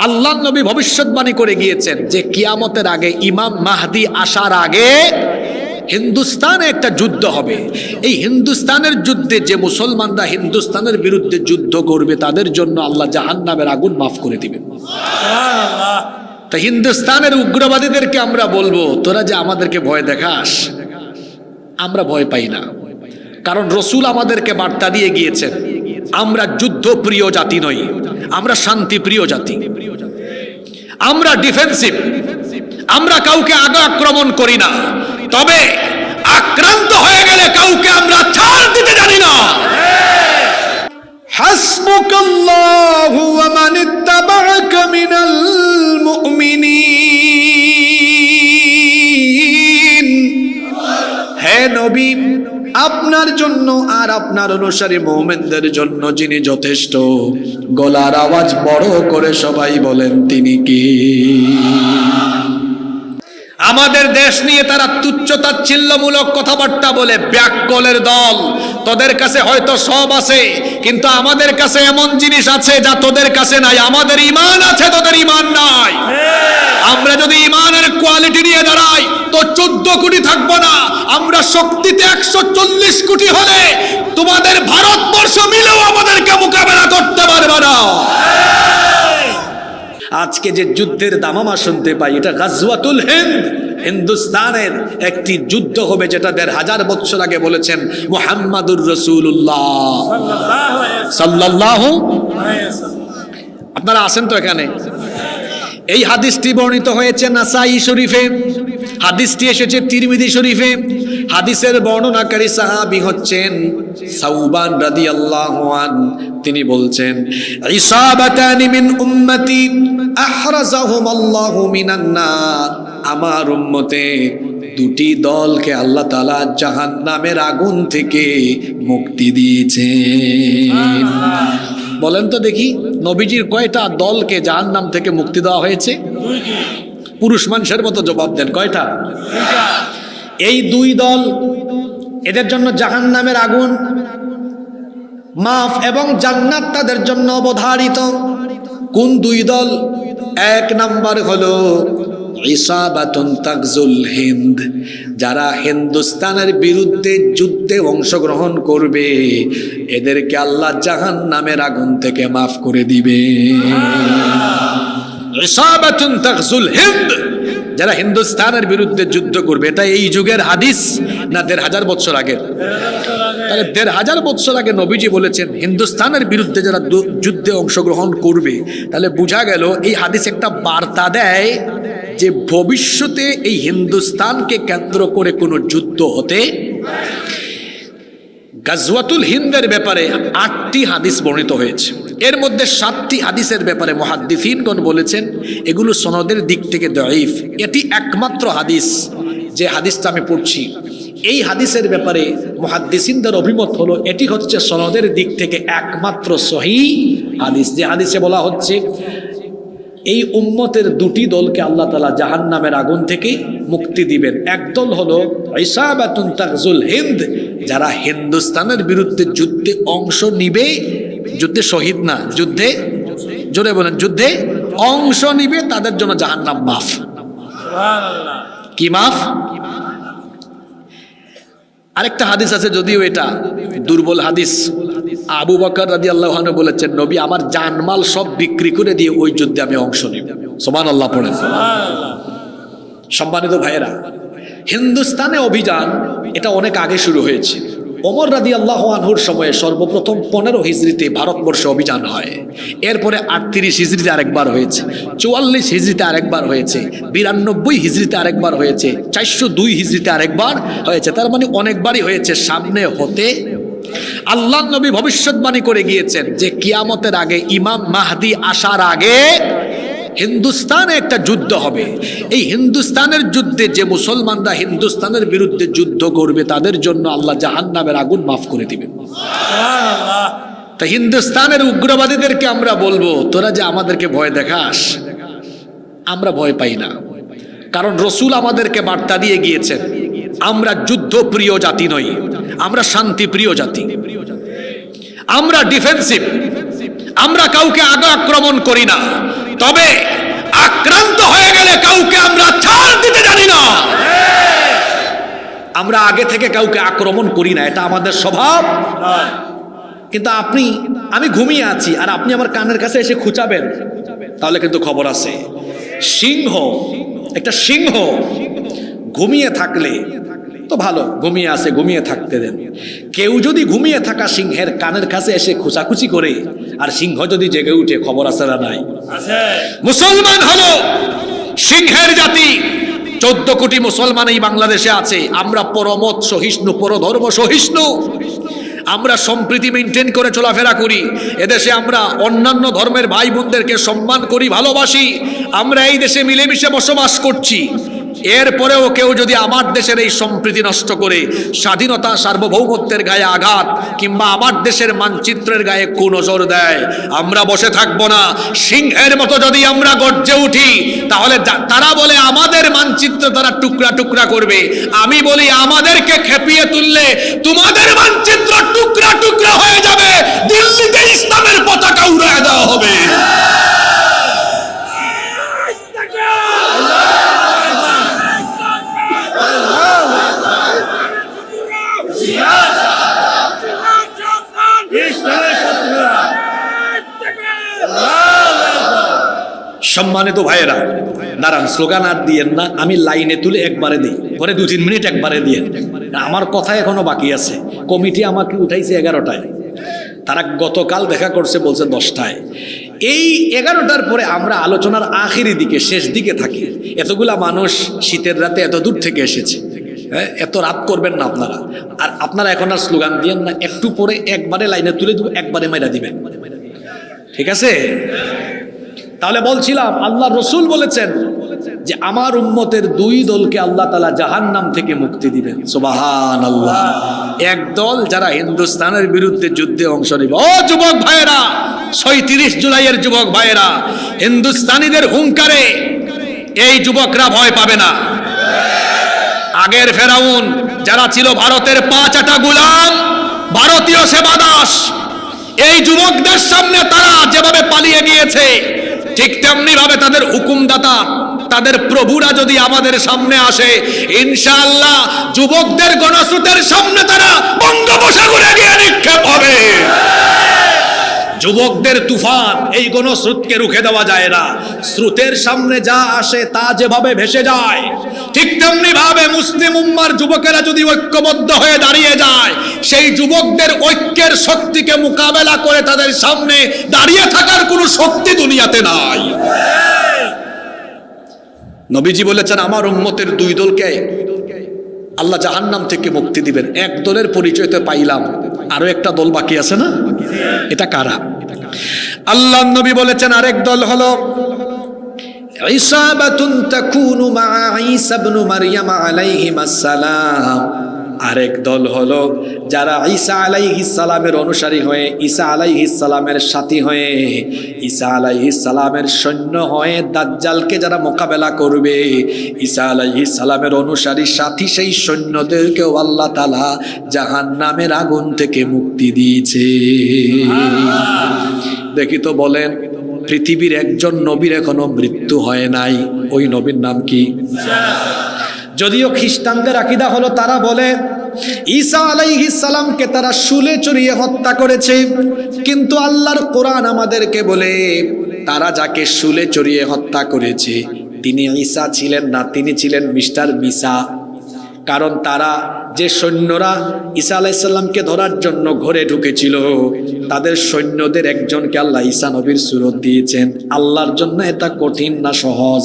আল্লাহ নবী ভবিষ্যৎবাণী করে গিয়েছেন যে কিয়ামতের আগে ইমাম মাহদি আসার আগে হিন্দুস্তানে একটা যুদ্ধ হবে। এই হিন্দুস্তানের যুদ্ধে যে মুসলমানরা হিন্দুস্তানের বিরুদ্ধে যুদ্ধ করবে তাদের জন্য আল্লাহ জাহান্নামের আগুন মাফ করে দিবেন। তা হিন্দুস্তানের উগ্রবাদীদেরকে আমরা বলবো, তোরা যে আমাদেরকে ভয় দেখাস, আমরা ভয় পাই না, কারণ রসুল আমাদেরকে বার্তা দিয়ে গিয়েছেন আমরা যুদ্ধ প্রিয় জাতি নই, আমরা শান্তি প্রিয় জাতি, আমরা ডিফেন্সিভ, আমরা কাউকে আক্রমণ করি না, তবে আক্রান্ত হয়ে গেলে কাউকে আমরা ছাড় দিতে জানি না। হাসবুকাল্লাহু ওয়া মান ইত্তাবা'আকা মিনাল মুমিনিন। হে নবী, আপনার জন্য আর আপনার অনুসারী মুমিনদের জন্য যিনি যথেষ্ট, গলার আওয়াজ বড় করে সবাই বলেন তিনি কি? আমাদের দেশ নিয়ে তারা তুচ্ছ-তাচ্ছিল্যমূলক কথাবার্তা বলে, ব্যাককলের দল। তোদের কাছে হয়তো সব আছে, কিন্তু আমাদের কাছে এমন জিনিস আছে যা তোদের কাছে নাই। আমাদের ঈমান আছে, তোদের ঈমান নাই। আমরা যদি ঈমানের কোয়ালিটি নিয়ে দাঁড়াই তো 14 কোটি থাকবো না। আমরা শক্তিতে 140 কোটি হলে তোমাদের ভারতবর্ষ মিলেও আমাদেরকে মোকাবেলা করতে পারবে না। আজকে যে যুদ্ধের দামামা শুনতে পাই, এটা গাজওয়াতুল হিন্দ, হিন্দুস্তানের একটি যুদ্ধ হবে, যেটা 1500 বছর আগে বলেছেন মুহাম্মাদুর রাসূলুল্লাহ সাল্লাল্লাহু আলাইহি ওয়াসাল্লাম। আপনারা আছেন তো এখানে? এই হাদিসটি বর্ণিত হয়েছে নাসাই শরীফে, হাদিসটি এসেছে তিরমিজি শরীফে। হাদিসের বর্ণনাকারী সাহাবী হচ্ছেন সাউবান রাদিয়াল্লাহু আনহু। তিনি বলছেন, ইসাবাতানি মিন উম্মতি আহরাজাহুমাল্লাহু মিনান নার। আমার উম্মতে দুটি দলকে আল্লাহ তাআলা জাহান্নামের আগুন থেকে মুক্তি দিয়েছেন। বলেন তো দেখি, নবীজির কয়টা দলকে জাহান্নাম থেকে মুক্তি দেওয়া হয়েছে? পুরুষ মানুষের মতো জবাব দেন, কয়টা? এই দুই দল, এদের জন্য জাহান্নামের আগুন মাফ এবং জান্নাত তাদের জন্য অবধারিত। কোন দুই দল? এক নাম্বার হলো ইসাবাতুন তাগজুল হিন্দ, যারা হিন্দুস্তানের বিরুদ্ধে যুদ্ধে অংশগ্রহণ করবে, এদেরকে আল্লাহ জাহান্নামের আগুন থেকে মাফ করে দিবে। ইসাবাতুন তাগজুল হিন্দ, যারা হিন্দুস্তানের বিরুদ্ধে যুদ্ধ করবে। এটা এই যুগের হাদিস না 1500 বছর আগে? তাহলে 1500 বছর আগে নবীজি বলেছেন হিন্দুস্তানের বিরুদ্ধে যারা যুদ্ধে অংশগ্রহণ করবে। তাহলে বোঝা গেল এই হাদিস একটা বার্তা দেয় যে ভবিষ্যতে এই হিন্দুস্তানকে কেন্দ্র করে কোনো যুদ্ধ হতে। গাজওয়াতুল হিন্দের ব্যাপারে 8টি হাদিস বর্ণিত হয়েছে। এর মধ্যে 7টি হাদিসের ব্যাপারে মুহাদ্দিসিনগণ বলেছেন এগুলো সনদের দিক থেকে দাঈফ। এটি একমাত্র হাদিস, যে হাদিসটা আমি পড়ছি, এই হাদিসের ব্যাপারে মুহাদ্দিসিনদের অভিমত হলো এটি হচ্ছে সনদের দিক থেকে একমাত্র সহিহ হাদিস। যে হাদিসে বলা হচ্ছে এই উম্মতের দুটি দলকে আল্লাহ তাআলা জাহান্নামের আগুন থেকে মুক্তি দিবেন। একদল হলো ইসাবাতুন তাগজুল হিন্দ, যারা হিন্দুস্তানের বিরুদ্ধে যুদ্ধে অংশ নিবে, যুদ্ধে শহীদ না, যুদ্ধে, জোরে বলেন, যুদ্ধে অংশ নিবে, তাদের জন্য জাহান্নাম মাফ। সুবহানাল্লাহ। কি মাফ? আরেকটা হাদিস আছে, যদিও এটা দুর্বল হাদিস। আবু বকর রাদিয়াল্লাহু আনহু বলেছেন, নবী আমার জানমাল সব বিক্রি করে দিয়ে ওই যুদ্ধে আমি অংশ নিব। সুবহানাল্লাহ পড়েন। সম্মানিত ভাইয়েরা, হিন্দুস্তানে অভিযান এটা অনেক আগে শুরু হয়েছে। ওমর রাদিয়াল্লাহু আনহুর সময়ে সর্বপ্রথম 15 হিজরিতে ভারতবর্ষে অভিযান হয়। এরপরে 38 হিজরিতে আরেকবার হয়েছে, 44 হিজরিতে আরেকবার হয়েছে, 92 হিজরিতে আরেকবার হয়েছে, 402 হিজরিতে আরেকবার হয়েছে। তার মানে অনেকবারই হয়েছে। সামনে হতে আল্লাহ নবী ভবিষ্যৎবাণী করে গিয়েছেন যে কিয়ামতের আগে ইমাম মাহদি আসার আগে হিন্দুস্তানে একটা যুদ্ধ হবে। এই হিন্দুস্তানের যুদ্ধে যে মুসলমানরা হিন্দুস্তানের বিরুদ্ধে যুদ্ধ করবে তাদের জন্য আল্লাহ জাহান্নামের আগুন মাফ করে দিবেন। সুবহানাল্লাহ। তা হিন্দুস্তানের উগ্রবাদীদেরকে আমরা বলবো, তোরা যে আমাদেরকে ভয় দেখাস, আমরা ভয় পাই না, কারণ রসুল আমাদেরকে বার্তা দিয়ে গিয়েছেন আমরা যুদ্ধ প্রিয় জাতি নই, আমরা শান্তি প্রিয় জাতি, আমরা ডিফেন্সিভ, আমরা কাউকে আক্রমণ করি না, তবে আক্রান্ত হয়ে গেলে কাউকে আমরা ছাড় দিতে জানি না। আমরা আগে থেকে কাউকে আক্রমণ করি না, এটা আমাদের স্বভাব। কিন্তু আমি ঘুমিয়ে আছি আর আপনি আমার কানের কাছে এসে খুঁচাবেন, তাহলে কিন্তু খবর আছে। একটা সিংহ ঘুমিয়ে থাকলে তো ভালো, ঘুমিয়ে আছে, ঘুমিয়ে থাকতে দেন। কেউ যদি ঘুমিয়ে থাকা সিংহের কানের কাছে এসে খুঁচাখুচি করে আর সিংহ যদি জেগে উঠে, খবর আছে না নাই? মুসলমান হলো সিংহের জাতি। 14 কোটি মুসলমান এই বাংলাদেশে আছে। আমরা পরমত সহিষ্ণু, পরধর্ম সহিষ্ণু, আমরা সম্প্রীতি মেনটেন করে চলাফেরা করি। এদেশে আমরা অন্যান্য ধর্মের ভাই বোনদেরকে সম্মান করি, ভালোবাসি। আমরা এই দেশে মিলেমিশে বসবাস করছি। এরপরেও কেউ যদি আমার দেশের এই সম্প্রীতি নষ্ট করে স্বাধীনতা সার্বভৌমত্বের গায়ে আঘাত কিংবা আমার দেশের মানচিত্রের গায়ে কুনজর দেয়, আমরা বসে থাকবো না। সিংহের মতো যদি আমরা গর্জে উঠি, তাহলে তারা বলে আমাদের মানচিত্র তারা টুকরা টুকরা করবে। আমি বলি আমাদেরকে খেপিয়ে তুললে তোমাদের মানচিত্র টুকরা টুকরা হয়ে যাবে, দিল্লিতে ইসলামের পতাকা উড়িয়ে দেওয়া হবে। সম্মানিত ভাইয়েরা, দাঁড়ান, স্লোগান আর দিয়েন না, আমি লাইনে তুলে একবারে দিই, পরে 2-3 মিনিট একবারে দিয়েন। আমার কথা এখনো বাকি আছে। কমিটি আমাকে উঠাইছে 11টায়, তারা গতকাল দেখা করছে বলছে 10টায়। এই 11টার পরে আমরা আলোচনার আখিরি দিকে, শেষ দিকে থাকি। এতগুলা মানুষ শীতের রাতে এত দূর থেকে এসেছে, এত রাত করবেন না আপনারা। আর আপনারা এখন আর স্লোগান দিয়েন না, একটু পরে একবারে লাইনে তুলে দিব, একবারে মেরা দিবেন, ঠিক আছে? তাহলে বলছিলাম, আল্লাহ রসুল বলেছেন যে আমার উম্মতের 2 দলকে আল্লাহ তাআলা জাহান্নাম থেকে মুক্তি দিবেন। সুবহানাল্লাহ। এক দল যারা হিন্দুস্তানের বিরুদ্ধে যুদ্ধে অংশ নিবে। ও যুবক ভাইয়েরা, 37 জুলাইয়ের যুবক ভাইয়েরা, হিন্দুস্তানিদের হুঙ্কারে এই যুবকরা ভয় পাবে না। আগের ফেরাউন যারা ছিল ভারতের 5 আটা গোলাম, ভারতীয় সেবাদাস, এই যুবকদের সামনে তারা যেভাবে পালিয়ে গিয়েছে, ঠিক তেমনি ভাবে তাদের হুকুমদাতা, তাদের প্রভুরা যদি আমাদের সামনে আসে, ইনশাআল্লাহ যুবকদের গণস্রোতের সামনে তারা বঙ্গোপসাগরে গিয়ে নিক্ষেপ হবে। যুবকদের তুফান, এই গণস্রোতকে রুখে দেওয়া যায় না। স্রোতের সামনে যা আসে তা যেভাবে ভেসে যায়, ঠিক তেমনি ভাবে মুসলিম উম্মার যুবকেরা যদি ঐক্যবদ্ধ হয়ে দাঁড়িয়ে যায়, সেই যুবকদের ঐক্যের শক্তিকে মোকাবেলা করে তাদের সামনে দাঁড়িয়ে থাকার কোনো শক্তি দুনিয়াতে নাই। নবীজি বলেছেন আমার উম্মতের 2 দলকে আল্লাহ জাহান্নাম থেকে মুক্তি দিবেন। এক দলের পরিচয় তো পাইলাম, আরো একটা দল বাকি আছে না? এটা কারা? আল্লাহ নবী বলেছেন আরেক দল হলো ইসাবাতুন তাকুনু মা ঈসা ইবনে মারইয়াম আলাইহিস সালাম। আরেক দল হলো যারা ঈসা আলাইহিস সালামের অনুসারী হয়ে, ঈসা আলাইহিস সালামের সাথী হয়ে, ঈসা আলাইহিস সালামের সৈন্য হয়ে দাজ্জালকে যারা মোকাবেলা করবে, ঈসা আলাইহিস সালামের অনুসারী সাথী সেই সৈন্যদেরকেও আল্লাহ তাআলা জাহান্নামের আগুন থেকে মুক্তি দিয়েছে। দেখি তো বলেন, পৃথিবীর একজন নবীর এখনো মৃত্যু হয় নাই, ওই নবীর নাম কি? যদিও খ্রিস্টানদের আকীদা হলো, তারা বলে ঈসা আলাইহিস সালামকে তারা শুলে চড়িয়ে হত্যা করেছে, কিন্তু আল্লাহর কোরআন আমাদেরকে বলে তারা যাকে শুলে চড়িয়ে হত্যা করেছে তিনি ঈসা ছিলেন না, তিনি ছিলেন মিস্টার মিসা। কারণ তারা যে সৈন্যরা ঈসা আলাইহিস সালামকে ধরার জন্য ঘরে ঢুকেছিল, তাদের সৈন্যদের একজনকে আল্লাহ ঈসা নবীর সুরত দিয়েছেন। আল্লাহর জন্য এটা কঠিন না সহজ?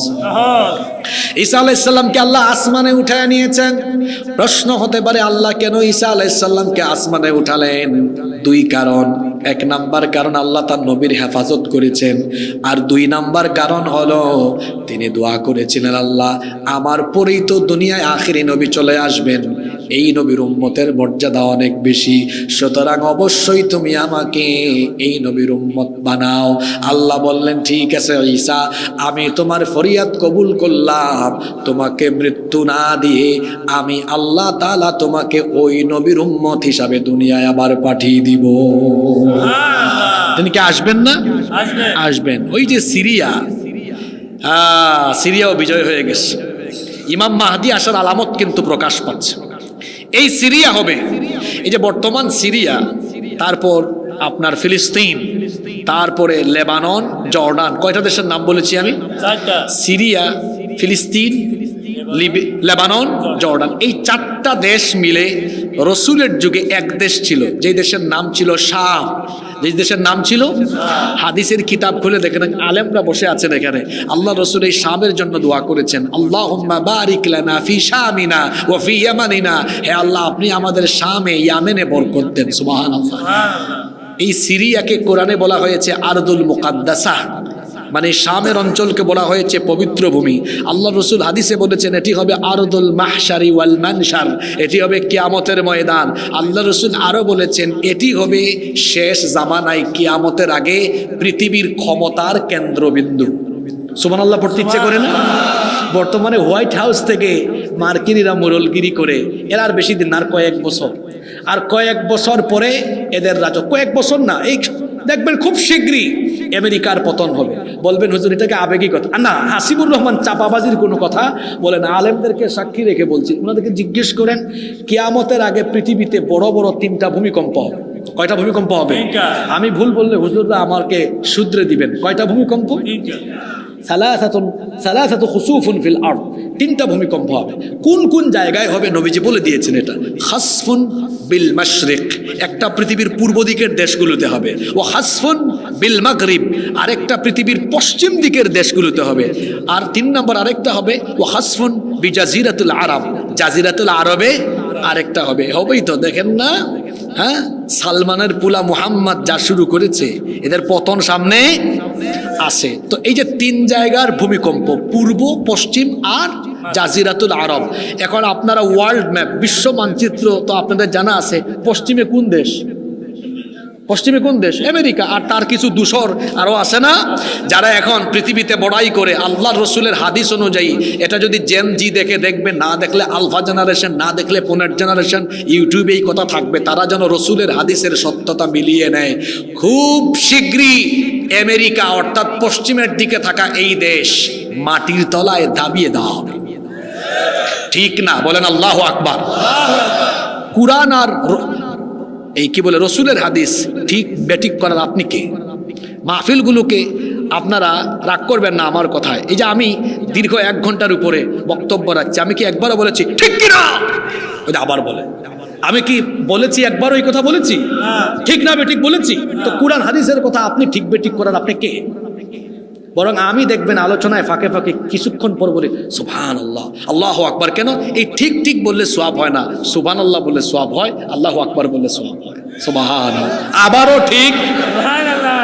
ঈসা আলাইহিস সালামকে আল্লাহ আসমানে উঠায় নিয়েছেন। প্রশ্ন হতে পারে আল্লাহ কেন ঈসা আলাইহিস সালামকে আসমানে উঠালেন? 2 কারণ। 1 নাম্বার কারণ আল্লাহ তার নবীর হেফাজত করেছেন, আর 2 নাম্বার কারণ হলো তিনি দোয়া করেছিলেন, আল্লাহ আমার পরেই তো দুনিয়ায় আখিরি নবী চলে আসবেন, এই নবীর উম্মতের মর্যাদা অনেক বেশি, সুতরাং অবশ্যই তুমি আমাকে এই নবীর উম্মত বানাও। আল্লাহ বললেন ঠিক আছে ঈসা, আমি তোমার ফরিয়াদ কবুল করলাম, তোমাকে মৃত্যু না দিয়ে আমি আল্লাহ তাআলা তোমাকে ওই নবীর উম্মত হিসাবে দুনিয়ায় আবার পাঠিয়ে দিব। তিনি কি আসবেন না? আসবেন। ওই যে সিরিয়া, সিরিয়াও বিজয় হয়ে গেছে। ইমাম মাহদি আসার আলামত কিন্তু প্রকাশ পাচ্ছে। এই সিরিয়া হবে, এই যে বর্তমান সিরিয়া, তারপর আপনার ফিলিস্তিন, তারপরে লেবানন, জর্ডান, কয়টা দেশের নাম বলেছি আমি? সিরিয়া, ফিলিস্তিন, লেবানন, জর্ডান, এই 4টা দেশ মিলে রসুলের যুগে এক দেশ ছিল, যে দেশের নাম ছিল শাম। যে দেশের নাম ছিল, হাদিসের কিতাব খুলে দেখেন, আলেমরা বসে আছেন এখানে, আল্লাহ রসুল এই শামের জন্য দোয়া করেছেন, আল্লাহুম্মা বারিক লানা ফি শামিনা ওয়া ফি ইয়ামানিনা, হে আল্লাহ আপনি আমাদের শামে, ইয়ামেনে বরকত দেন। সুবহানাল্লাহ। এই সিরিয়াকে কোরআনে বলা হয়েছে আরদুল মুকাদ্দাসা, মানে শামের অঞ্চলকে বলা হয়েছে পবিত্র ভূমি। আল্লাহ রসুল হাদিসে বলেছেন এটি হবে আরদুল মাহশারি ওয়াল মানশার, এটি হবে কিয়ামতের ময়দান। আল্লাহ রসুল আরো বলেছেন এটি হবে শেষ জামানায়, কিয়ামতের আগে পৃথিবীর ক্ষমতার কেন্দ্রবিন্দু। সুবহানাল্লাহ পড়তে ইচ্ছে করে না? বর্তমানে হোয়াইট হাউস থেকে মার্কিনিরা মোরলগিরি করে, এর আর বেশি দিন, আর কয়েক বছর, আর কয়েক বছর পরে এদের রাজত্ব, কয়েক বছর না, এই দেখবেন খুব শীঘ্রই আমেরিকার পতন হবে। বলবেন হুজুর এটাকে আবেগী কথা না, হাসিবুর রহমান চাপাবাজির কোনো কথা বলেন, আলেমদেরকে সাক্ষী রেখে বলছি, ওনাদেরকে জিজ্ঞেস করেন কিয়ামতের আগে পৃথিবীতে বড় বড় 3টা ভূমিকম্প হবে। কয়টা ভূমিকম্প হবে? আমি ভুল বললে হুজুররা আমাকে শুধরে দিবেন। কয়টা ভূমিকম্প? সালাসাতু খুসুফুন ফিল আরদ, 3টা ভূমিকম্প হবে। কোন কোন জায়গায় হবে নবীজি বলে দিয়েছেন এটা। খাসফুন বিল মাশরিক, একটা পৃথিবীর পূর্ব দিকের দেশগুলোতে হবে, ও খাসফুন বিল মাগরিব, আরেকটা পৃথিবীর পশ্চিম দিকের দেশগুলোতে হবে, আর 3 নম্বর আরেকটা হবে ও খাসফুন বিজাজিরাতুল আরব, জাজিরাতুল আরবে আরেকটা হবে। হবেই তো, দেখেন না? হ্যাঁ, সালমানের পুলা মুহাম্মদ যা শুরু করেছে, এদের পতন সামনে আসে। তো এই যে 3 জায়গার ভূমিকম্প, পূর্ব, পশ্চিম আর জাজিরাতুল আরব। এখন আপনারা ওয়ার্ল্ড ম্যাপ, বিশ্ব মানচিত্র তো আপনাদের জানা আছে, পশ্চিমে কোন দেশ? পশ্চিমে কোন দেশ? আমেরিকা। আর তার কিছু দূষর আরো আছে না, যারা এখন পৃথিবীতে বড়াই করে। আল্লাহ রসুলের হাদিস অনুযায়ী এটা যদি জেন জি দেখে, দেখবে, না দেখলে আলফা জেনারেশন, না দেখলে 15 জেনারেশন, ইউটিউবে এই কথা থাকবে, তারা যেন রসুলের হাদিসের সত্যতা মিলিয়ে নেয়। খুব শীঘ্রই আমেরিকা অর্থাৎ পশ্চিমের দিকে থাকা এই দেশ মাটির তলায় দাবিয়ে দেওয়া হবে। ঠিক না? বলেন আল্লাহু আকবার। কুরআন আর এই কি বলে রসুলের হাদিস ঠিক বেঠিক করার আপনি কে? মাহফিলগুলোকে আপনারা রাগ করবেন না আমার কথায়। এই যে আমি দীর্ঘ 1 ঘন্টার উপরে বক্তব্য রাখছি, আমি কি একবারও বলেছি ঠিক কিনা? ওই যে আবার বলে, আমি কি বলেছি একবারও এই কথা বলেছি ঠিক না বেঠিক বলেছি? তো কুরআন হাদিসের কথা আপনি ঠিক বেঠিক করার আপনি কে? বরং আমি দেখবেন আলোচনায় ফাঁকে ফাঁকে কিছুক্ষণ পর বলি সুবহানাল্লাহ, আল্লাহু আকবার। কেন? এই ঠিক ঠিক বললে সওয়াব হয় না, সুবহানাল্লাহ বললে সওয়াব হয়, আল্লাহু আকবার বললে সওয়াব হয়। সুবহানাল্লাহ, আবারও ঠিক সুবহানাল্লাহ,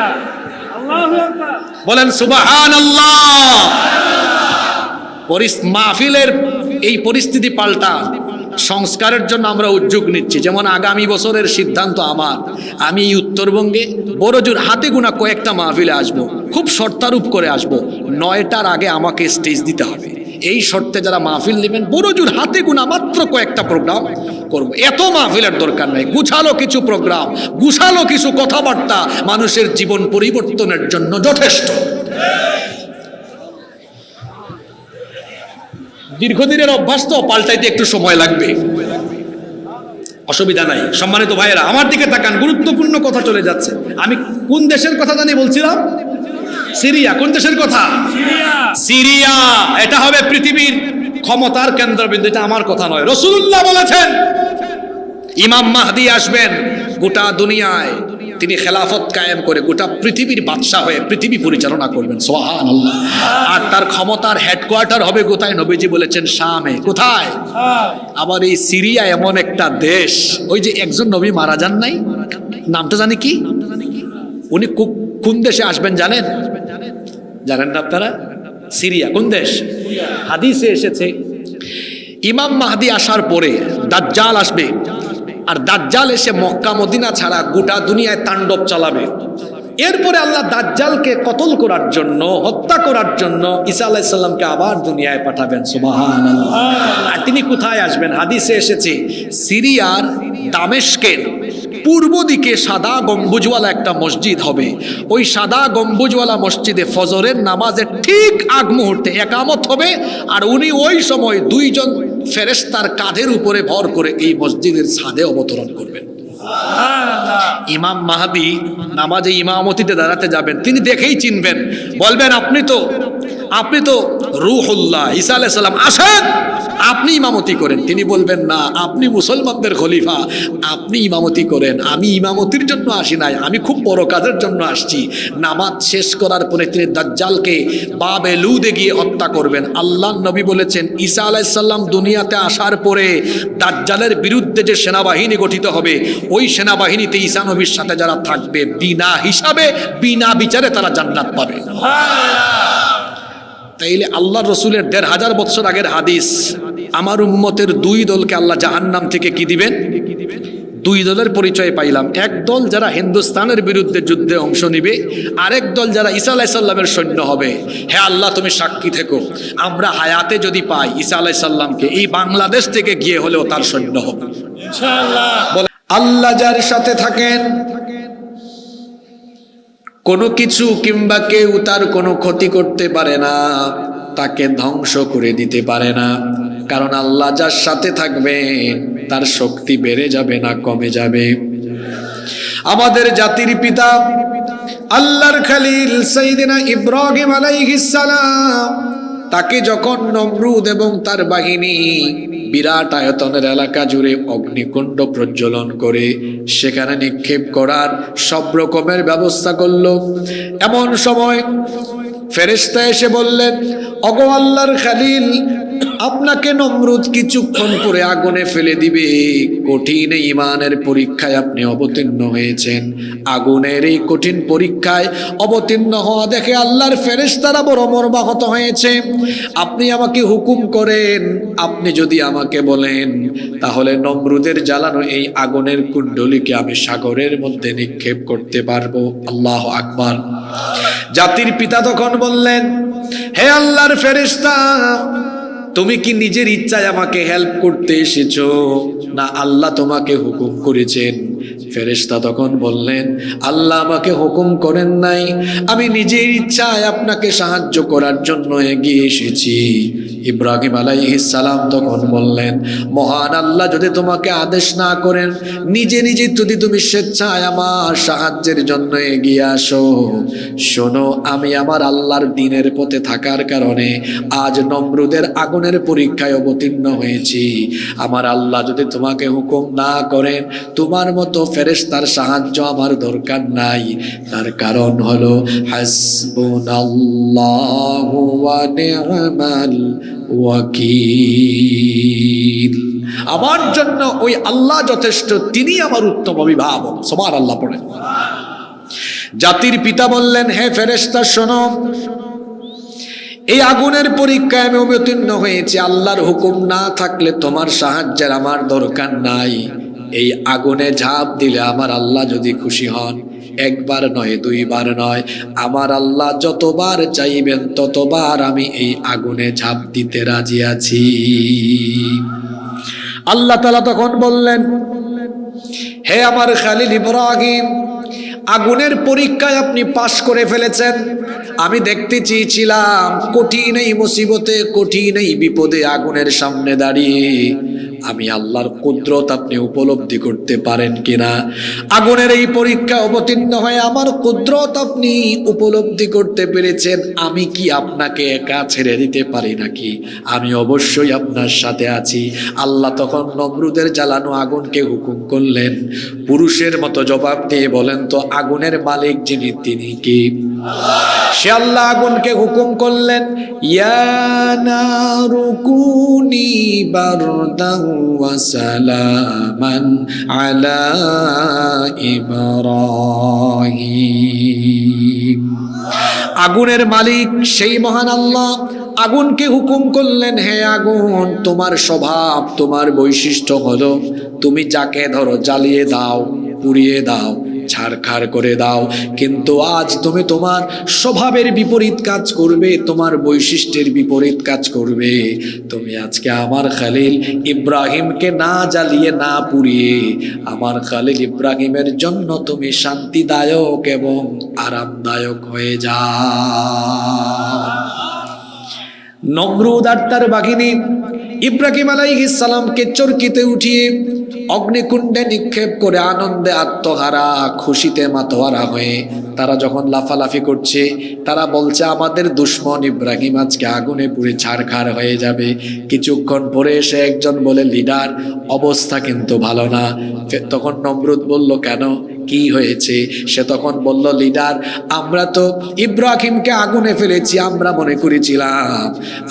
আল্লাহু আকবার বলেন সুবহানাল্লাহ। মাহফিলের এই পরিস্থিতি পাল্টা সংস্কারের জন্য আমরা উদ্যোগ নিচ্ছি। যেমন আগামী বছরের সিদ্ধান্ত আমার, আমি এই উত্তরবঙ্গে বড়জোর হাতে গোনা কয়েকটা মাহফিলে আসবো, খুব শর্তারূপ করে আসবো। 9টার আগে আমাকে স্টেজ দিতে হবে। এই শর্তে যারা মাহফিল নেবেন, বড়জোর হাতে গোনা মাত্র কয়েকটা প্রোগ্রাম করব। এত মাহফিলের দরকার নাই, গুছালো কিছু প্রোগ্রাম, গুছালো কিছু কথাবার্তা মানুষের জীবন পরিবর্তনের জন্য যথেষ্ট। দীর্ঘদিনের অভ্যাস তো, পাল্টাইতে একটু সময় লাগবে, অসুবিধা নাই। সম্মানিত ভাইয়েরা আমার দিকে তাকান, গুরুত্বপূর্ণ কথা চলে যাচ্ছে। আমি কোন দেশের কথা জানি বলছিলাম? সিরিয়া। কোন দেশের কথা? সিরিয়া। এটা হবে পৃথিবীর ক্ষমতার কেন্দ্রবিন্দু। এটা আমার কথা নয়, রাসূলুল্লাহ বলেছেন ইমাম মাহদি আসবেন গোটা দুনিয়ায়, তিনি খেলাফত কায়েম করে গোটা পৃথিবীর বাদশা হয়ে পৃথিবী পরিচালনা করবেন। সুবহানাল্লাহ। আর তার ক্ষমতার হেডকোয়ার্টার হবে কোথায়? নবীজি বলেছেন শামে। কোথায়? আবার এই সিরিয়া এমন একটা দেশ, ওই যে একজন নবী মারা যান নাই, নামটা জানি কি? উনি কোন দেশে আসবেন জানেন? জানেন না আপনারা? সিরিয়া। কোন দেশ? হাদিসে এসেছে ইমাম মাহদি আসার পরে দাজ্জাল আসবে, আর দাজ্জাল এসে মক্কা মদিনা ছাড়া গোটা দুনিয়ায় তাণ্ডব চালাবে। এরপরে আল্লাহ দাজ্জালকে কতল করার জন্য, হত্যা করার জন্য ঈসা আলাইহিস সালামকে আবার দুনিয়ায় পাঠাবেন। সুবহানাল্লাহ। আর তিনি কোথায় আসবেন? হাদিসে এসেছে সিরিয়ার দামেস্কের পূর্ব দিকে সাদা গম্বুজওয়ালা একটা মসজিদ হবে। ওই সাদা গম্বুজওয়ালা মসজিদে ফজরের নামাজের ঠিক আগ মুহূর্তে একামত হবে, আর উনি ওই সময় দুইজন ফেরেশতার কাঁধের উপরে ভর করে এই মসজিদের ছাদে অবতরণ করবেন। ইমাম মাহদী নামাজে ইমামতিতে দাঁড়াতে যাবেন, তিনি দেখেই চিনবেন, বলবেন আপনি তো রূহুল্লাহ ঈসা আলাইহিস সালাম, আসেন আপনি ইমামতি করেন। তিনি বলবেন, না, আপনি মুসলমানদের খলিফা, আপনি ইমামতি করেন, আমি ইমামতির জন্য আসি নাই, আমি খুব বড় কাজের জন্য আসছি। নামাজ শেষ করার পরে তিনি দাজ্জালকে বাবে লুদে গিয়ে হত্যা করবেন। আল্লাহর নবী বলেছেন, ঈসা আলাইহিস সালাম দুনিয়াতে আসার পরে দাজ্জালের বিরুদ্ধে যে সেনাবাহিনী গঠিত হবে, ওই সেনাবাহিনীতে ঈসা নবীর সাথে যারা থাকবে, বিনা হিসাবে বিনা বিচারে তারা জান্নাত পাবে। তাইলে আল্লাহ রসুলের ১৫০০ বছর আগের হাদিস, আমার উম্মতের দুই দলকে আল্লাহ জাহান্নাম থেকে কি দিবেন? দুই দলের পরিচয় পাইলাম। এক দল যারা হিন্দুস্তানের বিরুদ্ধে যুদ্ধে অংশ নিবে, আরেক দল যারা ঈসা আলাইহিস সালামের সৈন্য হবে। হে আল্লাহ, তুমি সাক্ষী থেকো, আমরা হায়াতে যদি পাই ঈসা আলাইহিস সালামকে, এই বাংলাদেশ থেকে গিয়ে হলেও তার সৈন্য হবে ইনশাআল্লাহ। আল্লাহ যার সাথে থাকেন, কোনো কিছু কিংবা কেউ তার কোনো ক্ষতি করতে পারে না, তাকে ধ্বংস করে দিতে পারে না। কারণ আল্লাহ যার সাথে থাকবেন তার শক্তি বেড়ে যাবে না, কমে যাবে। আমাদের জাতির পিতা আল্লাহর খলিল সাইয়েদনা ইব্রাহিম আলাইহিস সালাম, তাকে যখন নমরুদ এবং তার বাহিনী বিরাট আয়তনের এলাকা জুড়ে অগ্নিকুণ্ড প্রজ্বলন করে সেখানে নিক্ষেপ করার সব রকমের ব্যবস্থা করলো, এমন সময় ফেরেশতা এসে বললেন, ওগো আল্লাহর খলিল, আপনাকে নমরুদ কিছুক্ষণ পরে আগুনে ফেলে দিবে। কঠিন ঈমানের পরীক্ষায় আপনি অবতীর্ণ হয়েছেন। আগুনের এই কঠিন পরীক্ষায় অবতীর্ণ হওয়া দেখে আল্লাহর ফেরেশতারা বড় মর্মাহত হয়েছে। আপনি আমাকে হুকুম করেন, আপনি যদি আমাকে বলেন তাহলে নমরুদের জ্বালানো এই আগুনের কুণ্ডলীকে আমি সাগরের মধ্যে নিক্ষেপ করতে পারবো। আল্লাহু আকবার। জাতির পিতা তখন বললেন, হে আল্লাহর ফেরেশতা, তুমি কি নিজের ইচ্ছায় আমাকে হেল্প করতে এসেছো, না আল্লাহ তোমাকে হুকুম করেছেন? ফেরেশতা তখন বললেন, আল্লাহ আমাকে হুকুম করেন নাই, আমি নিজের ইচ্ছায় আপনাকে সাহায্য করার জন্য এগিয়ে এসেছি। ইব্রাহিম আলাইহিস সালাম তখন বললেন, মহান আল্লাহ যদি তোমাকে আদেশ না করেন, নিজে নিজে যদি তুমি স্বেচ্ছায় আমার সাহায্যের জন্য এগিয়ে আসো, শোনো, আমি আমার আল্লাহর দ্বীনের পথে থাকার কারণে আজ নমরুদের আগুনের পরীক্ষায় অবতীর্ণ হয়েছি। আমার আল্লাহ যদি তোমাকে হুকুম না করেন, তোমার মতো ফেরেশতার সাহায্য আমার দরকার নাই। তার কারণ হলো হাসবুনাল্লাহু ওয়া নি'মাল ওয়াকিল, আমার জন্য ওই আল্লাহ যথেষ্ট, তিনি আমার উত্তম অভিভাবক। সুবহানাল্লাহ পড়ে। জাতির পিতা বললেন, হে ফেরেশতা শোনো, এই আগুনের পরীক্ষায় আমি অবতীর্ণ হয়েছি, আল্লাহর হুকুম না থাকলে তোমার সাহায্যের আমার দরকার নাই। এই আগুনে ঝাঁপ দিলে আমার আল্লাহ যদি খুশি হন, একবার নয়, দুইবার নয়, আমার আল্লাহ যতবার চাইবেন ততবার আমি এই আগুনে ঝাঁপ দিতে রাজি আছি। আল্লাহ তাআলা তখন বললেন, হে আমার খলিল ইব্রাহিম, আগুনের পরীক্ষায় আপনি পাশ করে ফেলেছেন। আমি দেখতে চেয়েছিলাম কঠিন এই মুসিবতে, কঠিন এই বিপদে আগুনের সামনে দাঁড়িয়ে আমি আল্লাহর কুদরত আপনি উপলব্ধি করতে পারেন কিনা। আগুনের এই পরীক্ষা অবতীর্ণ হয়ে আমার কুদরত আপনি উপলব্ধি করতে পেরেছেন। আমি কি আপনাকে একা ছেড়ে দিতে পারি নাকি? আমি অবশ্যই আপনার সাথে আছি। আল্লাহ তখন নমরুদের জ্বালানো আগুনকে হুকুম করলেন, পুরুষের মতো জবাব দিয়ে বলেন তো, আগুনের মালিক যিনি তিনি কি? সে আল্লাহ আগুনকে হুকুম করলেন, ইয়া নারু কুনি বারদান ওয়া সালামান আলা ইব্রাহিম। আগুনের মালিক সেই মহান আল্লাহ আগুনকে হুকুম করলেন, হে আগুন, তোমার স্বভাব, তোমার বৈশিষ্ট্য হলো তুমি যাকে ধরো জ্বালিয়ে দাও, পুড়িয়ে দাও, ছাড়খাড় করে দাও, কিন্তু আজ তুমি তোমার স্বভাবের বিপরীত কাজ করবে, তোমার বৈশিষ্ট্যের বিপরীত কাজ করবে। তুমি আজকে আমার খলিল ইব্রাহিমকে না জ্বালিয়ে না পুড়িয়ে আমার খলিল ইব্রাহিমের জন্য তুমি শান্তিদায়ক এবং আরামদায়ক হয়ে যাও। নমরুদ আর তার বাহিনী ইব্রাহিম আলাইহিস সালামকে চরকিতে উঠিয়ে অগ্নিকুণ্ডে নিক্ষেপ করে আনন্দে আত্মহারা, খুশিতে মাতোয়ারা হয়ে তারা যখন লাফালাফি করছে, তারা বলছে আমাদের দুশমন ইব্রাহিম আজকে আগুনে পুড়ে ছারখার হয়ে যাবে। কিছুক্ষণ পরে এসে একজন বলে, লিডার অবস্থা কিন্তু ভালো না। তখন নমরুদ বলল, কেন, কি হয়েছে? সে তখন বলল, লিডার আমরা তো ইব্রাহিমকে আগুনে ফেলেছি, আমরা মনে করেছিলাম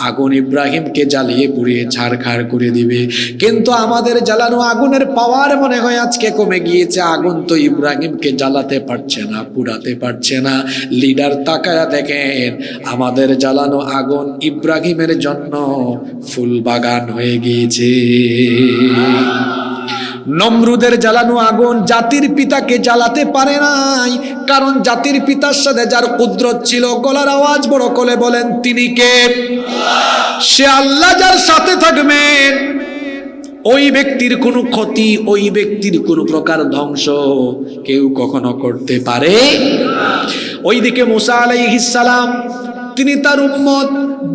আগুন ইব্রাহিমকে জ্বালিয়ে পুড়িয়ে ছারখার করে দিবে, কিন্তু আমাদের জ্বালানো আগুনের পাওয়ার মনে হয় আজকে কমে গিয়েছে। আগুন তো ইব্রাহিমকে জ্বালাতে পারছে না, পুড়াতে পারছে না। লিডার তাকায়া দেখেন আমাদের জ্বালানো আগুন ইব্রাহিমের জন্য ফুল বাগান হয়ে গিয়েছে। নমরুদের জ্বালানো আগুন জাতির পিতাকে জ্বালাতে পারে নাই, কারণ জাতির পিতার সাথে যার কুদরত ছিল, গলার আওয়াজ বড় করে বলেন তিনি কে? সে আল্লাহ যার সাথে থাকবেন ওই ব্যক্তির কোনো ক্ষতি, ওই ব্যক্তির কোনো প্রকার ধ্বংস কেউ কখনো করতে পারে। ওইদিকে মুসা আলাইহিস সালাম তিনি তার উম্মত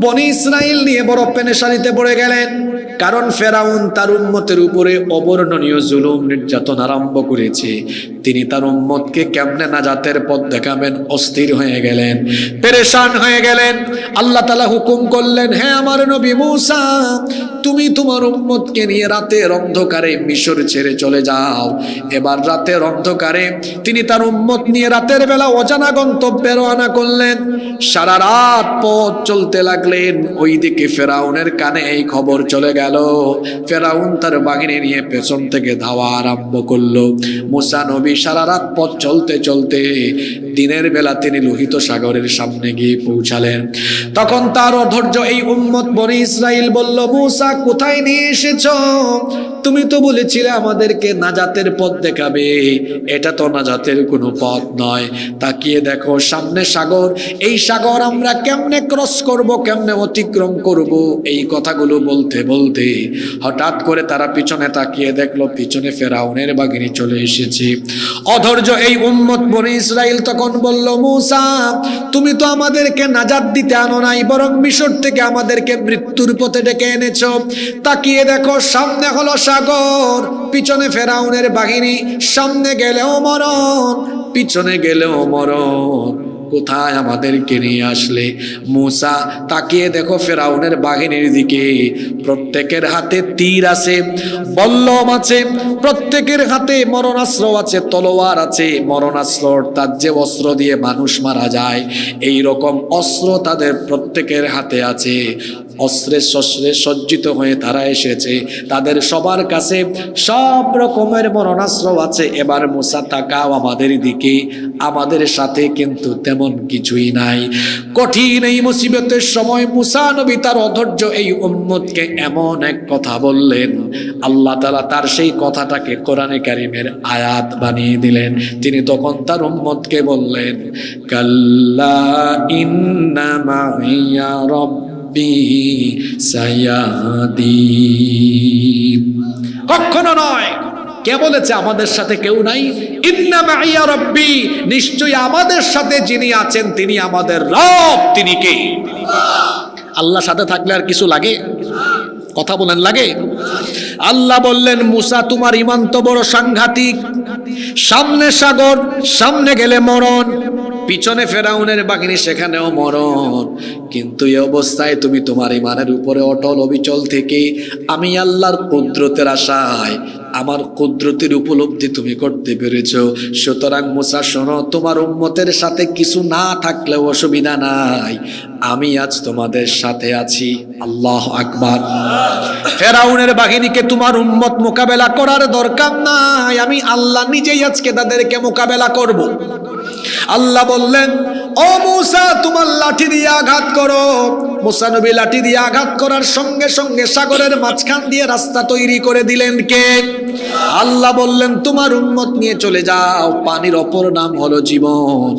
বনি ইসরাইল নিয়ে বড় পেরেশানিতে পড়ে গেলেন, কারণ ফেরাউন তার উম্মতের উপরে অবর্ণনীয় জুলুম নির্যাতন আরম্ভ করেছে। তিনি তার উম্মতকে কেমনে নাজাতের পথ দেখাবেন অস্থির হয়ে গেলেন, পেরেশান হয়ে গেলেন। আল্লাহ তাআলা হুকুম করলেন, হে আমার নবী মুসা, তুমি তোমার উম্মতকে নিয়ে রাতের অন্ধকারে মিশর ছেড়ে চলে যাও। এবার রাতের অন্ধকারে তিনি তার উম্মত নিয়ে রাতের বেলা অজানা গন্তব্যে রওনা করলেন। সারা রাত পথ চলতে লাগলেন। ওইদিকে ফেরাউনের কানে এই খবর চলে গেল। ফেরাউন তার বাহিনী নিয়ে পেছন থেকে ধাওয়া আরম্ভ করলো। মুসা নবী সারা রাত পথ চলতে চলতে দিনের বেলা তিনি লোহিত সাগরের সামনে গিয়ে পৌঁছালেন। তখন তার অধৈর্য এই উম্মত বনি ইসরাইল বলল, মুসা কোথায় নিয়ে এসেছো? তুমি তো বলেছিলে আমাদেরকে নাজাতের পথ দেখাবে, এটা তো নাজাতের কোনো পথ নয়। তাকিয়ে দেখো সামনে সাগর, এই সাগর আমরা কেমনে ক্রস করব, কেমনে অতিক্রম করব? এই কথাগুলো বলতে বলতে হঠাৎ করে তারা পিছনে তাকিয়ে দেখলো পিছনে ফেরাউনের বাহিনী চলে এসেছে। অধৈর্য এই উম্মত বনি ইসরাইল তখন বলল, মুসা তুমি তো আমাদেরকে নাজাত দিতে আনো নাই, বরং মিশর থেকে আমাদেরকে মৃত্যুর পথে ডেকে এনেছো। তাকিয়ে দেখো সামনে হলো সাগর, পিছনে ফেরাউনের বাহিনী, সামনে গেলেও মরণ, পিছনে গেলেও মরণ, কোথায় আমাদেরকে নিয়ে আসলে? মুসা তাকিয়ে দেখো ফেরাউনের বাহিনীর দিকে, প্রত্যেকের হাতে তীর আছে, বল্লম আছে, প্রত্যেকের হাতে মরণাস্ত্র আছে, তলোয়ার আছে। মরণাস্ত্র অর্থাৎ যে অস্ত্র দিয়ে মানুষ মারা যায়, এই রকম অস্ত্র তাদের প্রত্যেকের হাতে আছে। অস্ত্রে শস্ত্রে সজ্জিত হয়ে তারা এসেছে, তাদের সবার কাছে সব রকমের মরণাস্ত্র আছে। এবার মুসা তাকাও আমাদের দিকে, আমাদের সাথে কিন্তু তেমন কিছুই নাই। কঠিন এই মুসিবতের সময় মুসা নবী তার অধৈর্য এই উম্মতকে এমন এক কথা বললেন, আল্লাহ তাআলা তার সেই কথাটাকে কোরআনে কারীমের আয়াত বানিয়ে দিলেন। তিনি তখন তার উম্মতকে বললেন, কাল্লা ইন্না মাইয়া রাব্বি সায়াহদিন। কখনো নয়। কে বলেছে আমাদের সাথে কেউ নাই? ইন্না মাইয়া রাব্বি, নিশ্চয়ই আমাদের সাথে যিনি আছেন তিনি আমাদের রব। তিনি কে? আল্লাহর সাথে থাকলে আর কিছু লাগে? কথা বলেন, লাগে? আল্লাহ বললেন, মুসা তোমার ঈমান তো বড় সাংঘাতিক, সামনে সাগর, সামনে গেলে মরণ, পিছনে ফেরাউনের বাহিনী, সেখানেও মরণ, কিন্তু এই অবস্থায় তুমি তোমার ঈমানের উপরে অটল অবিচল থেকে আমি আল্লাহর কুদরতের আশায় আমার কুদরতের উপলব্ধি তুমি করতে পেরেছো। সুতরাং মুসা শোনো, তোমার উম্মতের সাথে কিছু না থাকলেও অসুবিধা নাই, আমি আজ তোমাদের সাথে আছি। আল্লাহু আকবার। ফেরাউনের বাহিনীকে তোমার উম্মত মোকাবেলা করার দরকার নাই, আমি আল্লাহ নিজেই আজকে তাদেরকে মোকাবেলা করব। আল্লাহ বললেন, ও মূসা তোমার লাঠি দিয়ে আঘাত করো। মূসা নবী লাঠি দিয়ে আঘাত করার সঙ্গে সঙ্গে সাগরের মাঝখান দিয়ে রাস্তা তৈরি করে দিলেন কে? আল্লাহ বললেন তোমার উম্মত নিয়ে চলে যাও। পানির অপর নাম হলো জীবন।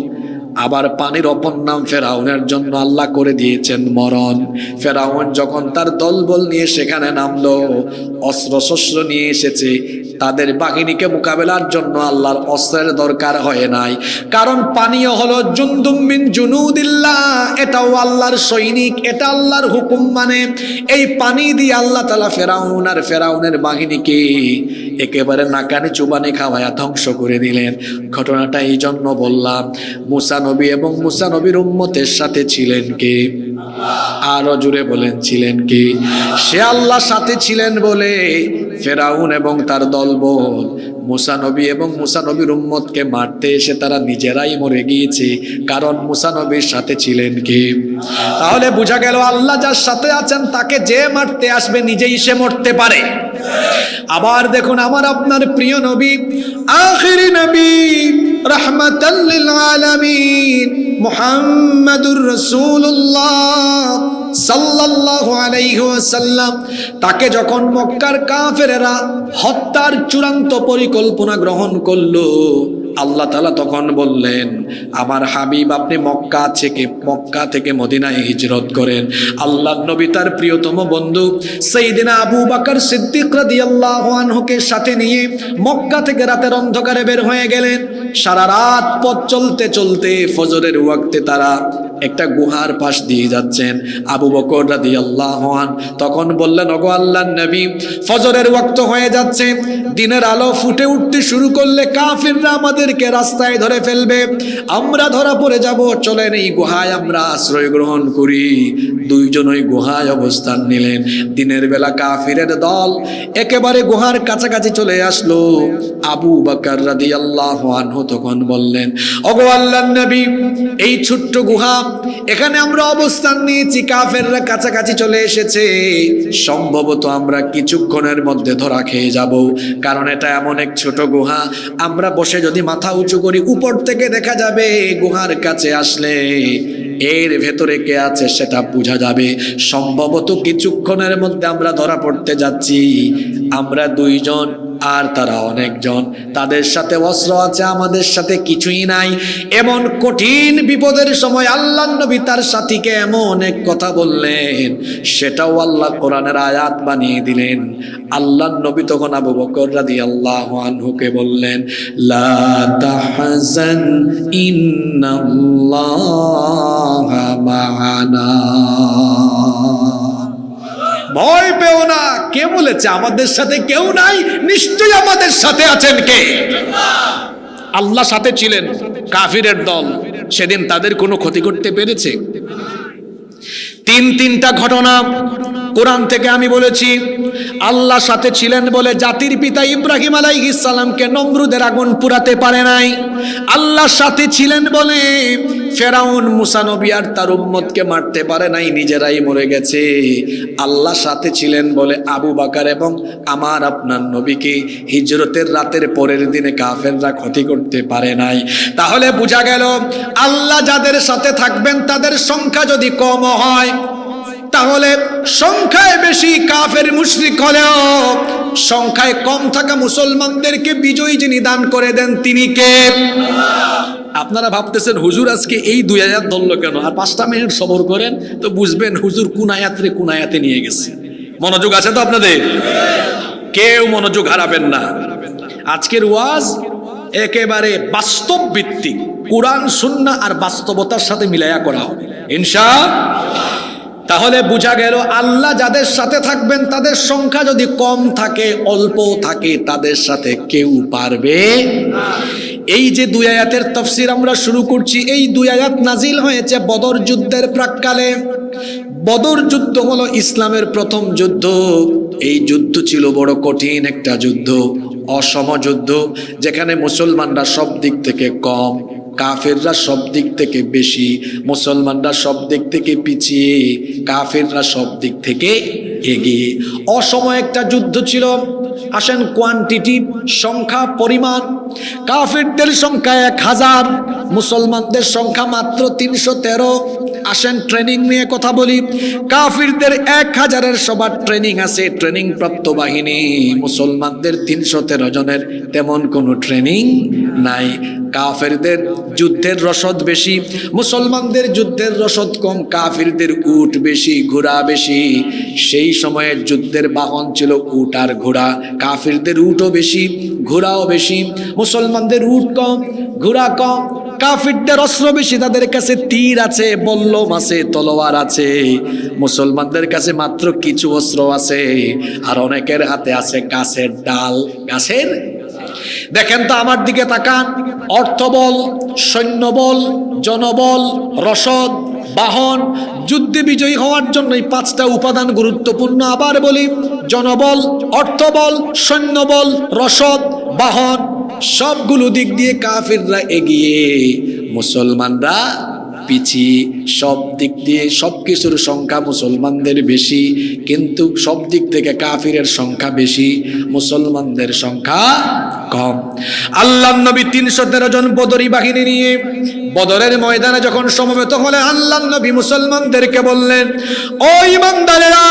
আবার পানির অপর নাম ফেরাউনের জন্য আল্লাহ করে দিয়েছেন মরণ। ফেরাউন যখন তার দলবল নিয়ে সেখানে নামলো, অস্ত্র শস্ত্র নিয়ে এসেছে, তাদের বাহিনীকে মোকাবেলার জন্য আল্লাহর অস্ত্রের দরকার হয় নাই, কারণ পানীয় হলো জুনদুম মিন জুনুদিল্লাহ, এটাও আল্লাহর সৈনিক, এটা আল্লাহর হুকুম। মানে এই পানি দিয়ে আল্লাহ তাআলা ফেরাউন আর ফেরাউনের বাহিনীকে একেবারে নাকানি চুবানি খাওয়ায়া ধ্বংস করে দিলেন। ঘটনাটা এই জন্য বললাম, মূসা নবী এবং মূসা নবীর উম্মতের সাথে ছিলেন কে? আরো জুড়ে বলেন ছিলেন কি? সে আল্লাহ সাথে ছিলেন বলে ফেরাউন এবং তার দলবল মূসা নবী এবং মূসা নবীর উম্মতকে মারতে এসে তারা নিজেরাই মরে গিয়েছে, কারণ মূসা নবীর সাথে ছিলেন কি? তাহলে বোঝা গেল আল্লাহ যার সাথে আছেন তাকে যে মারতে আসবে নিজেই সে মরতে পারে। আবার দেখুন আমার আপনার প্রিয় নবী, আখিরি নবী, রাহমাতাল লিল আলামিন, মুহাম্মাদুর রাসূলুল্লাহ সাল্লাল্লাহু আলাইহি ওয়াসাল্লাম, তাকে যখন মক্কার কাফেরেরা হত্যার চূড়ান্ত পরিকল্পনা গ্রহণ করলো, আল্লাহ তাআলা তখন বললেন আমার হাবিব আপনি মক্কা থেকে মদিনায় হিজরত করেন। আল্লাহর নবী তার প্রিয়তম বন্ধু সাইয়েদনা আবু বকর সিদ্দিক রাদিয়াল্লাহু আনহুকে সাথে নিয়ে মক্কা থেকে রাতের অন্ধকারে বের হয়ে গেলেন। সারা রাত পথ চলতে চলতে ফজরের ওয়াক্তে তারা একটা গুহার পাশ দিয়ে যাচ্ছেন। আবু বকর রাদিয়াল্লাহু আনহু তখন বললেন ওগো আল্লাহর নবী, ফজরের ওয়াক্ত হয়ে যাচ্ছে, দিনের আলো ফুটে উঠতে শুরু করলে কাফিররা আমাদেরকে রাস্তায় ধরে ফেলবে, আমরা ধরা পড়ে যাব, চলেন এই গুহায় আমরা আশ্রয় গ্রহণ করি। দুইজন ওই গুহায় অবস্থান নিলেন। দিনের বেলা কাফিরের দল একেবারে গুহার কাছাকাছি চলে আসলো। আবু বকর রাদিয়াল্লাহু আনহু তখন বললেন ওগো আল্লাহর নবী, এই ছোট্ট গুহা, এখানে আমরা অবস্থান নিয়েছি, কাফেররা কাছাকাছি চলে এসেছে, সম্ভবত আমরা কিছুক্ষণের মধ্যে ধরা খেয়ে যাব, কারণ এটা এমন এক ছোট গুহা, আমরা বসে যদি মাথা উঁচু করি উপর থেকে দেখা যাবে, গুহার কাছে আসলে এর ভেতরে কে আছে সেটা বোঝা যাবে, সম্ভবত কিছুক্ষণের মধ্যে আমরা ধরা পড়তে যাচ্ছি। আমরা দুইজন আর তারা অনেকজন, তাদের সাথে অস্ত্র আছে, আমাদের সাথে কিছুই নাই। এমন কঠিন বিপদের সময় আল্লাহর নবী তার সাথীকে এমন এক কথা বললেন, সেটাও আল্লাহ কোরআনের আয়াত বানিয়ে দিলেন। আল্লাহর নবী তখন আবু বকর রাদিয়াল্লাহু আনহুকে বললেন লা তাহজান ইন্নাল্লাহা মা'ানা, ভয় পেও না। কে বলেছে আমাদের সাথে কেউ নাই? নিশ্চয়ই আমাদের সাথে আছেন কে? আল্লাহ সাথে ছিলেন। কাফিরের দল সেদিন তাদের কোনো ক্ষতি করতে পেরেছে? তিনটা ঘটনা কোরআন থেকে আমি বলেছি। আল্লাহ সাথে ছিলেন বলে জাতির পিতা ইব্রাহিম আলাইহিস সালামকে নমরুদের আগুন পুরাতে পারে নাই। আল্লাহ সাথে ছিলেন বলে ফেরাউন মূসা নবী আর তার উম্মতকে মারতে পারে নাই, নিজেরাই মরে গেছে। আল্লাহ সাথে ছিলেন বলে আবু বকর এবং আমার আপনার নবীকে হিজরতের রাতের পরের দিনে কাফেররা ক্ষতি করতে পারে নাই। তাহলে বোঝা গেল আল্লাহ যাদের সাথে থাকবেন তাদের সংখ্যা যদি কম হয়, তাহলে সংখ্যায় বেশি কাফের মুশরিক হলেও সংখ্যায় কম থাকা মুসলমানদেরকে বিজয়ী যিনি দান করে দেন তিনি কে? আপনারা ভাবতেছেন হুজুর আজকে এই 2 আয়াত ধরলো কেন? আর 5টা মিনিট সবর করেন তো বুঝবেন হুজুর কোন আয়াতে নিয়ে গেছে। মনোযোগ আছে তো আপনাদের? কেউ মনোযোগ হারাবেন না। আজকের ওয়াজ একেবারে বাস্তব ভিত্তিক, কোরআন সুন্নাহ আর বাস্তবতার সাথে মিলায়া করা হবে ইনশাআল্লাহ। তাহলে বোঝা গেল আল্লাহ যাদের সাথে থাকবেন তাদের সংখ্যা যদি কম থাকে, অল্প থাকে, তাদের সাথে কেউ পারবে না। এই যে 2 আয়াতের তাফসীর আমরা শুরু করছি, এই 2 আয়াত নাজিল হয়েছে বদর যুদ্ধের প্রাক্কালে। বদর যুদ্ধ হলো ইসলামের প্রথম যুদ্ধ। এই যুদ্ধ ছিল বড় কঠিন একটা যুদ্ধ, অসম যুদ্ধ, যেখানে মুসলমানরা সব দিক থেকে কম, কাফেররা সব দিক থেকে বেশি, মুসলমানরা সব দিক থেকে পিছিয়ে, কাফেররা সব দিক থেকে এগিয়ে। অসময় একটা যুদ্ধ ছিল। আসেন কোয়ান্টিটি, সংখ্যা, পরিমাণ। কাফিরদের সংখ্যা 1000, মুসলমানদের সংখ্যা মাত্র 313। আসেন ট্রেনিং নিয়ে কথা বলি। কাফিরদের 1000-এর সবার ট্রেনিং আছে, ট্রেনিং প্রাপ্ত বাহিনী। মুসলমানদের 313 জনের তেমন কোনো ট্রেনিং নাই। কাফিরদের যুদ্ধের রসদ বেশি, মুসলমানদের যুদ্ধের রসদ কম। কাফিরদের উট বেশি, ঘোড়া বেশি। সেই সময়ে যুদ্ধের বাহন ছিল উট আর ঘোড়া। কাফিরদের উটও বেশি, ঘোড়াও বেশি। মুসলমানদের উট কম, ঘোড়া কম। কাফিরদের অস্ত্র বেশি, তাদের কাছে তীর আছে, বল্লম আছে, তলোয়ার আছে। মুসলমানদের কাছে মাত্র কিছু অস্ত্র আছে, আর অনেকের হাতে আছে গাছের ডাল। গাছের, দেখেন তো আমার দিকে তাকান। অর্থবল, সৈন্যবল, জনবল, রসদ, বাহন। যুদ্ধে বিজয়ী হওয়ার জন্য এই 5টা উপাদান গুরুত্বপূর্ণ। আবার বলি, জনবল, অর্থবল, সৈন্যবল, রসদ, বাহন। সবগুলো দিক দিয়ে কাফিররা এগিয়ে, মুসলমানরা পিছিয়ে। সব দিক দিয়ে সবকিছুর সংখ্যা মুসলমানদের বেশি, কিন্তু সব দিক থেকে কাফিরের সংখ্যা বেশি, মুসলমানদের সংখ্যা কম। আল্লাহর নবী 313 জন বদরি বাহিনী নিয়ে বদরের ময়দানে যখন সমবেত হলেন, আল্লাহর নবী মুসলমানদেরকে বললেন, ও ঈমানদারেরা,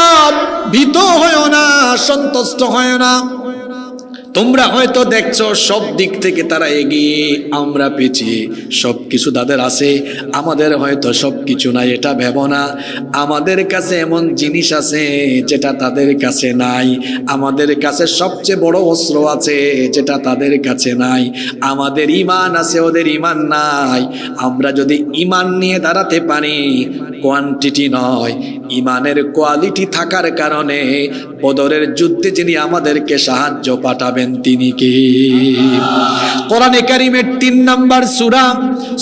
ভীত হয় না, সন্তুষ্ট হয় না। তোমরা হয়তো দেখছো সব দিক থেকে তারা এগিয়ে, আমরা পিছিয়ে। সব কিছু তাদের আছে, আমাদের হয়তো সব কিছু নাই, এটা ভেবো না। আমাদের কাছে এমন জিনিস আছে যেটা তাদের কাছে নাই। আমাদের কাছে সবচেয়ে বড় অস্ত্র আছে যেটা তাদের কাছে নাই। আমাদের ঈমান আছে, ওদের ঈমান নাই। আমরা যদি ঈমান নিয়ে দাঁড়াতে পারি, কোয়ান্টিটি নয়, ঈমানের কোয়ালিটি থাকার কারণে বদরের যুদ্ধে যিনি আমাদেরকে সাহায্য পাঠাবেন তিনি কে? কোরআনে কারীমের 3 নম্বর সূরা,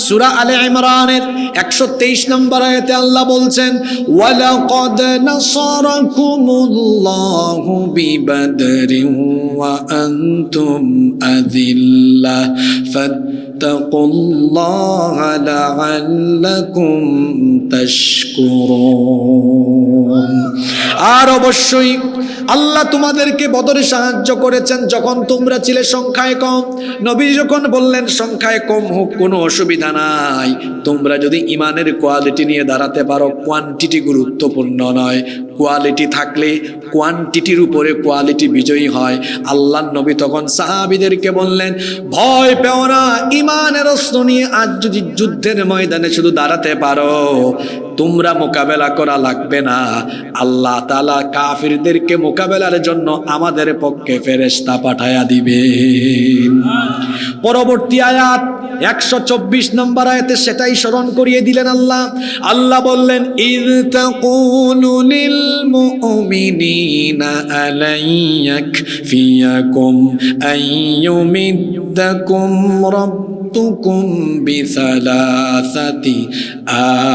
সূরা আলে ইমরানের 123 নম্বর আয়াতে আল্লাহ বলছেন, ওয়ালাকাদ নাসারাকুমুল্লাহু বিবাদরিন ওয়া আনতুম আযিল্লাহ ফাত্তাকুল্লাহা লাআল্লাকুম তাশকুরুন। আর অবশ্যই আল্লাহ তোমাদেরকে বদরে সাহায্য করেছেন যখন তোমরা ছিলে সংখ্যায় কম। নবী যখন বললেন সংখ্যায় কম হোক, কোনো অসুবিধা নাই, তোমরা যদি ইমানের কোয়ালিটি নিয়ে দাঁড়াতে পারো। কোয়ান্টিটি গুরুত্বপূর্ণ নয়, কোয়ালিটি থাকলে কোয়ান্টিটির উপরে কোয়ালিটি বিজয়ী হয়। আল্লাহর নবী তখন সাহাবীদেরকে বললেন, ভয় পেও না, ইমানের অস্ত্র নিয়ে আজ যদি যুদ্ধের ময়দানে শুধু দাঁড়াতে পারো, তোমরা মোকাবেলা করা লাগবে না। আল্লাহ তাআলা কাফিরদেরকে মোকাবেলার জন্য আমাদের পক্ষে ফেরেশতা পাঠায়া দিবেন। পরবর্তী আয়াত 124 নম্বর আয়াতে সেটাই স্মরণ করিয়ে দিলেন আল্লাহ। আল্লাহ বললেন, ইয তাকুলু লিল মুমিনিনা আলাইয়াকফিয়াকুম আইয়ুমিদ্দাকুম রাব্বুকুম বিসালাসাতি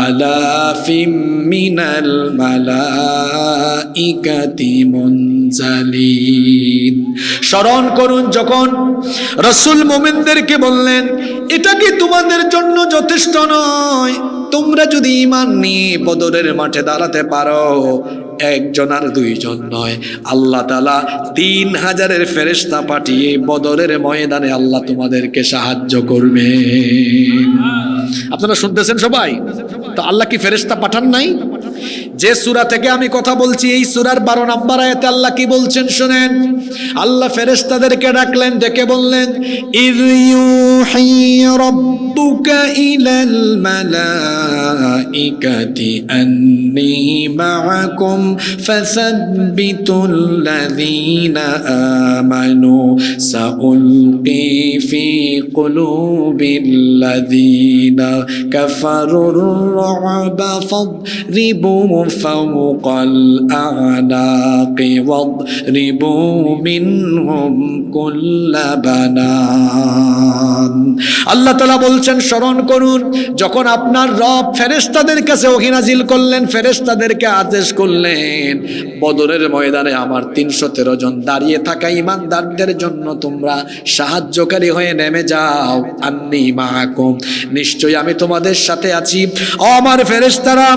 আলাফিম মিনাল মালাইকাতি মুনজালিন। স্মরণ করুন যখন রাসূল মুমিনদেরকে বললেন, এটা কি তোমাদের জন্য যথেষ্ট নয়? তোমরা যদি ঈমান নিয়ে বদরের মাঠে দাঁড়াতে পারো, একজন আর দুইজন নয়, আল্লাহ তাআলা 3000-এর ফেরেশতা পাঠিয়ে বদরের ময়দানে আল্লাহ তোমাদেরকে সাহায্য করবে। আপনারা শুনতেছেন সবাই? তো আল্লাহ কি ফেরেশতা পাঠান নাই? যে সূরা থেকে আমি কথা বলছি, এই সূরার 12 নম্বর আয়াতে আল্লাহ কি বলছেন শুনেন। আল্লাহ ফেরেশতাদেরকে ডাকলেন, ডেকে বললেন, ইয ইউহি রাব্বুকা ইলাল মালাইকাতি আন্নী মাআকুম ফাসাব্বিতুল্লাযীনা আমানু সাউলকি ফি কুলুবিল্লাযীনা কাফারুর রু'বা ফাদরিবু ফাওকাল আ'নাকি ওয়াদরিবু মিনহুম কুল্লা বানান। আল্লাহ তাআলা বলছেন, স্মরণ করুন যখন আপনার রব ফেরেশতাদের কাছে ওহী নাজিল করলেন, ফেরেশতাদেরকে আদেশ করলেন, বদরের ময়দানে আমার 313 জন দাঁড়িয়ে থাকা ঈমানদারদের জন্য তোমরা সাহায্যকারী হয়ে নেমে যাও। আন্নী মাআকুম, নিশ্চয়ই আমি তোমাদের সাথে আছি। ও আমার ফেরেশতারা,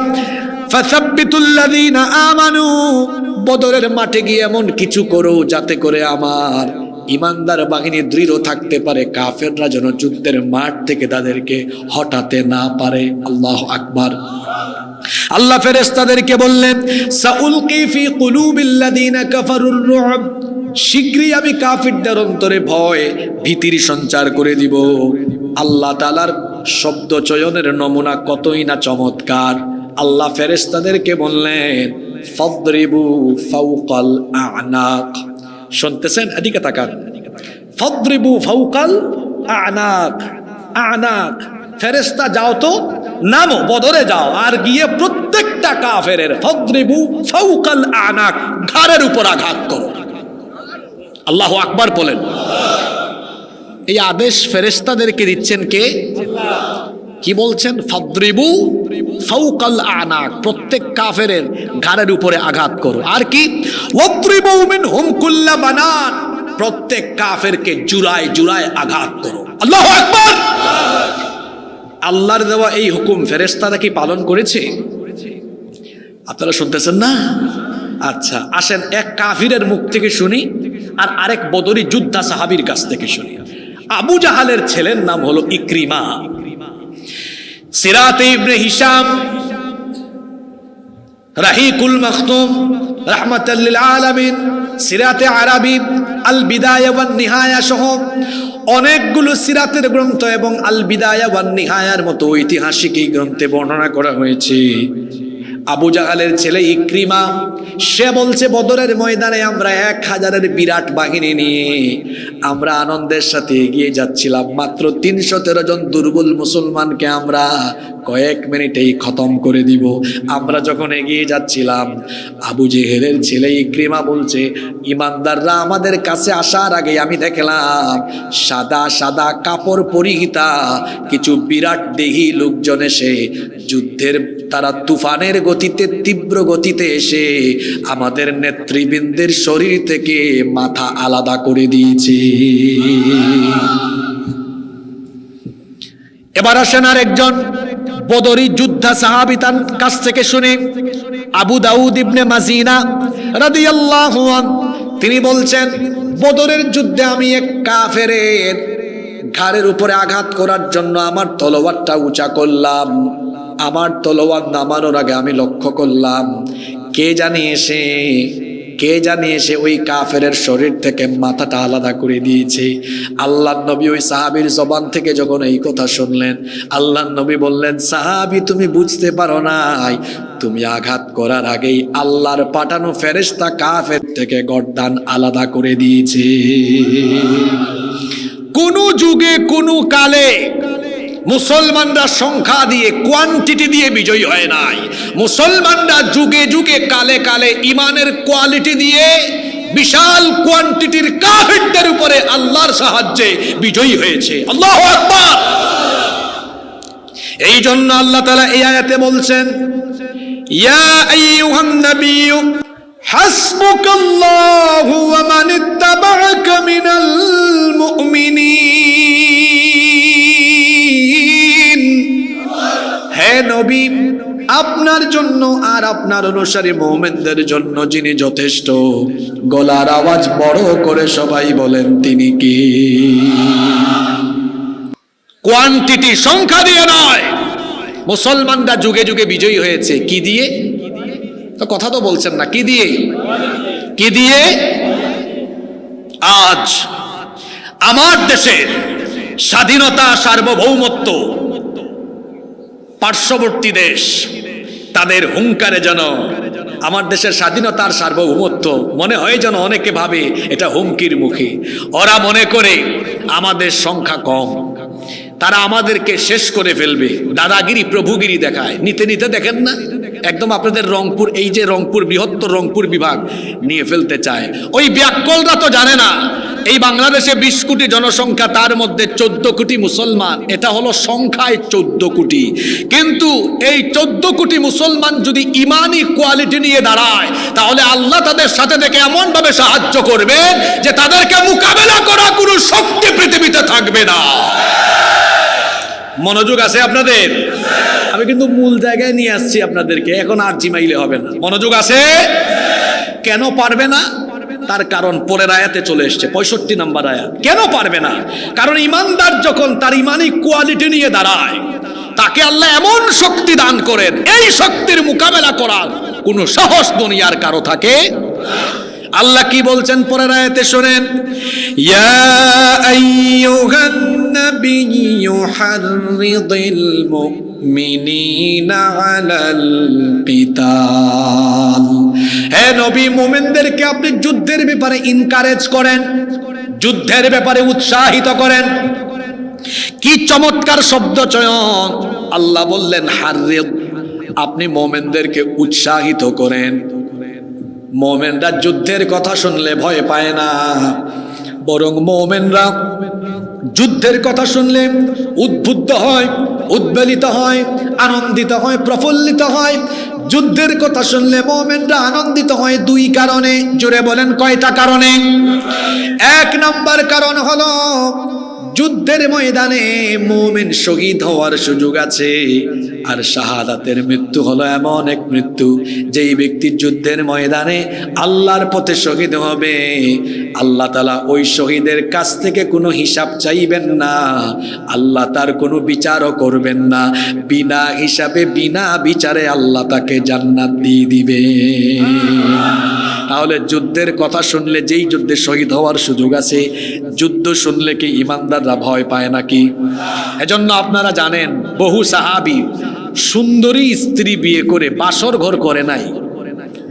ফাসাব্বিতুল্লাযীনা আমানু, বদরের মাঠে গিয়ে এমন কিছু করো যাতে করে আমার ইমানদার বাহিনী দৃঢ় থাকতে পারে, কাফেররা যেন যুদ্ধের মাঠ থেকে তাদেরকে হটাতে না পারে। আল্লাহু আকবার। আল্লাহ ফেরেশতাদেরকে বললেন, সাউলকি ফি কুলুবিল্লাযিনা কাফারুর রু'ব, শীঘ্রই আমি কাফিরদের অন্তরে ভয় ভীতির সঞ্চার করে দিব। আল্লাহ তাআলার শব্দ চয়নের নমুনা কতই না চমৎকার। আল্লাহ ফেরেশতাদেরকে বললেন, ফাদরিবু ফাওকাল আ'নাক। শুনতেছেন? এদিকে তাকান। ফাদরিবু ফাওকাল আ'নাক। আ'নাক, ফেরেশতা যাও তো, নামো, বদরে যাও, আর গিয়ে প্রত্যেকটা কাফেরের ফাদরিবু ফাওকাল আ'নাক, ঘাড়ের উপর আঘাত করো। আল্লাহু আকবার বলেন। এই আদেশ ফেরেশতাদেরকে দিচ্ছেন কে? কি বলছেন? ফাদরিবু ফাওকাল আ'নাক, প্রত্যেক কাফেরের ঘাড়ের উপরে আঘাত করো। আর কি? ওয়াদরিবু মিনহুম কুল্লা বানান, প্রত্যেক কাফেরকে জুরায় জুরায় আঘাত করো। আল্লাহু আকবার। আল্লাহর দেওয়া এই হুকুম ফেরেশতারা কি পালন করেছে? আপনারা শুনতেছেন না? আচ্ছা, আসেন এক কাফিরের মুখ থেকে শুনি আর আরেক বদরি যোদ্ধা সাহাবীর কাছ থেকে শুনি। আবু জাহালের ছেলের নাম হলো ইকরিমা। সিরাতে ইবনে হিশাম, রাহিকুল মাখতুম, রাহমাতাল লিল আলামিন, সিরাতে আরাবী, আল বিদায়া ওয়ান নিহায়া সহ অনেকগুলো সিরাতের গ্রন্থ এবং আল বিদায়া ওয়ান নিহায়ার মতো ঐতিহাসিক এই গ্রন্থে বর্ণনা করা হয়েছে, আবু জাহালের ছেলে ইকরিমা সে বলছে, বদরের ময়দানে আমরা 1000-এর বিরাট বাহিনী নিয়ে আমরা আনন্দের সাথে এগিয়ে যাচ্ছিলাম। মাত্র 313 জন দুর্বল মুসলমানকে আমরা কয়েক মিনিটেই খতম করে দিব। আমরা যখন এগিয়ে যাচ্ছিলাম, আবু জেহেলের ছেলে ইকরিমা বলছে, ইমানদাররা আমাদের কাছে আসার আগে আমি দেখলাম সাদা সাদা কাপড় পরিহিতা কিছু বিরাট দেহী লোকজন এসে যুদ্ধের তারা তুফানের গতিতে, তীব্র গতিতে এসে আমাদের নেতৃবৃন্দের শরীর থেকে মাথা আলাদা করে দিয়েছে। এবার আসেন আর একজন বদরি যোদ্ধা সাহাবী, তার কাছ থেকে শুনি। আবু দাউদ ইবনে মাজিনা রাদিয়াল্লাহু আনহু তিনি বলছেন, বদরের যুদ্ধে আমি এক কাফেরের ঘাড়ের উপরে আঘাত করার জন্য আমার তলোয়ারটা উঁচা করলাম। আমার তলোয়ার নামানোর আগে আমি লক্ষ্য করলাম কে জানি এসে ওই কাফেরের শরীর থেকে মাথাটা আলাদা করে দিয়েছে। আল্লাহর নবী ওই সাহাবীর জবান থেকে যখন এই কথা শুনলেন, আল্লাহর নবী বললেন, সাহাবী তুমি বুঝতে পারো নাই, তুমি আঘাত করার আগেই আল্লাহর পাঠানো ফেরেশতা কাফের থেকে গর্দান আলাদা করে দিয়েছে। কোন যুগে কোন কালে মুসলমানরা সংখ্যা দিয়ে, কোয়ান্টিটি দিয়ে বিজয়ী হয় নাই। মুসলমানরা যুগে যুগে কালে কালে ইমানের কোয়ালিটি দিয়ে বিশাল কোয়ান্টিটির কাফেরদের উপরে আল্লাহর সাহায্যে বিজয়ী হয়েছে। আল্লাহু আকবার। এই জন্য আল্লাহ তাআলা এই আয়াতে বলছেন, ইয়া আইয়ুহান নাবিয়্যু হাসবুকাল্লাহু ওয়া মান ইত্তাবা'আকা মিনাল মুমিনিন। হে নবী, আপনার জন্য আর আপনার অনুসারী মুমিনদের জন্য যিনি যথেষ্ট, গলার আওয়াজ বড় করে সবাই বলেন তিনি কি? কোয়ান্টিটি, সংখ্যা দিয়ে নয়। মুসলমানরা যুগে যুগে বিজয়ী হয়েছে কি দিয়ে? তো কথা তো বলছেন না, কি দিয়ে? কি দিয়ে? আজ আমার দেশের স্বাধীনতা, সার্বভৌমত্ব, পার্শ্ববর্তী দেশ তাদের হুঙ্কারে যেন আমার দেশের স্বাধীনতার সার্বভৌমত্ব মনে হয় যেন অনেকে ভাবে এটা হুমকির মুখে। ওরা মনে করে আমাদের সংখ্যা কম, তারা আমাদেরকে শেষ করে ফেলবে, দাদাগিরি প্রভুগিরি দেখায়। নিতে নিতে দেখেন না একদম আপনাদের রংপুর, এই যে রংপুর, বৃহত্তর রংপুর বিভাগ নিয়ে ফেলতে চায়। ওই ব্যাককলরা তো জানে না এই বাংলাদেশে 20 কোটি জনসংখ্যা, তার মধ্যে 14 কোটি মুসলমান। এটা হলো সংখ্যায় 14 কোটি, কিন্তু এই 14 কোটি মুসলমান যদি ইমানি কোয়ালিটি নিয়ে দাঁড়ায়, তাহলে আল্লাহ তাদের সাথে থেকে এমন ভাবে সাহায্য করবেন যে তাদেরকে মোকাবেলা করা কোনো শক্তি পৃথিবীতে থাকবে না। মনোযোগ আছে আপনাদের? আমি কিন্তু মূল জায়গায় নিয়ে আসছি আপনাদেরকে, এখন আর জিমাইলে হবে না। মনোযোগ আছে? কেন পারবে না? তার কারণ পরের আয়াতে চলে এসছে, 65 নম্বর আয়াত। কেন পারবে না? কারণ ইমানদার যখন তার ইমানি কোয়ালিটি নিয়ে দাঁড়ায়, তাকে আল্লাহ এমন শক্তি দান করেন, এই শক্তির মোকাবেলা করার কোন সাহস দুনিয়ার কারো থাকে। আল্লাহ কি বলছেন পরের আয়াতে শোনেন, ইয়া আইয়ুহান নাবিয়্যু হাররিদিল মুমিনিনা আলাল কিতাল। হে নবী, মুমিনদেরকে আপনি যুদ্ধের ব্যাপারে এনকারেজ করেন, যুদ্ধের ব্যাপারে উৎসাহিত করেন। কি চমৎকার শব্দ চয়ন! আল্লাহ বললেন হাররিদ, আপনি মুমিনদেরকে উৎসাহিত করেন। মুমিনরা যুদ্ধের কথা শুনলে ভয় পায় না, বরং মুমিনরা যুদ্ধের কথা শুনলে উদ্বুদ্ধ হয়, উদ্বেলিত হয়, আনন্দিত হয়, প্রফুল্লিত হয়। যুদ্ধের কথা শুনলে মুমিনরা আনন্দিত হয় দুই কারণে। জোরে বলেন, কয়টা কারণে? এক নম্বর কারণ হলো যুদ্ধের ময়দানে মুমিন শহীদ হওয়ার সুযোগ আছে। আর শাহাদাতের মৃত্যু হলো এমন এক মৃত্যু, যেই ব্যক্তি যুদ্ধের ময়দানে আল্লাহর পথে শহীদ হবে, আল্লাহ তাআলা ওই শহীদের কাছ থেকে কোনো হিসাব চাইবেন না, আল্লাহ তার কোনো বিচারও করবেন না। বিনা হিসাবে, বিনা বিচারে আল্লাহ তাকে জান্নাত দিয়ে দিবে। তাহলে যুদ্ধের কথা শুনলে, যেই যুদ্ধে শহীদ হওয়ার সুযোগ আছে, যুদ্ধ শুনলে কি ইমানদাররা ভয় পায় নাকি? এজন্য আপনারা জানেন, বহু সাহাবী সুন্দরী স্ত্রী বিয়ে করে বাসর ঘর করে নাই,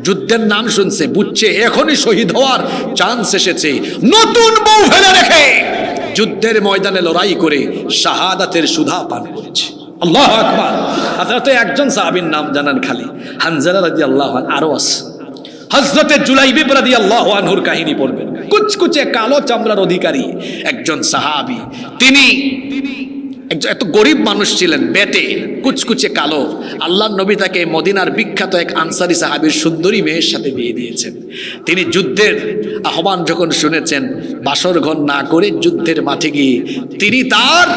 যুদ্ধের নাম শুনছে, বুঝছে এখনই শহীদ হওয়ার চান্স এসেছে, নতুন বউ ফেলে রেখে যুদ্ধের ময়দানে লড়াই করে শাহাদাতের সুধা পান করেছে। আল্লাহু আকবার। আপনারা তো একজন সাহাবীর নাম জানেন খালি, হানজালা রাদিয়াল্লাহু আনহু। আরো আছে হযরতে জুলাইবিব রাদিয়াল্লাহু আনহুর কাহিনী পড়বেন। কুচকুচে কালো চামড়ার অধিকারী একজন সাহাবী, তিনি এত গরিব মানুষ ছিলেন, বেটে কুচকুচে কালো। আল্লাহর নবী তাকে মদিনার বিখ্যাত এক আনসারী সাহাবীর সুন্দরী মেয়ের সাথে বিয়ে দিয়েছেন। তিনি যুদ্ধের আহ্বান যখন শুনেছেন, বাসর ঘর না করে যুদ্ধের মাঠে গিয়ে তিনি তার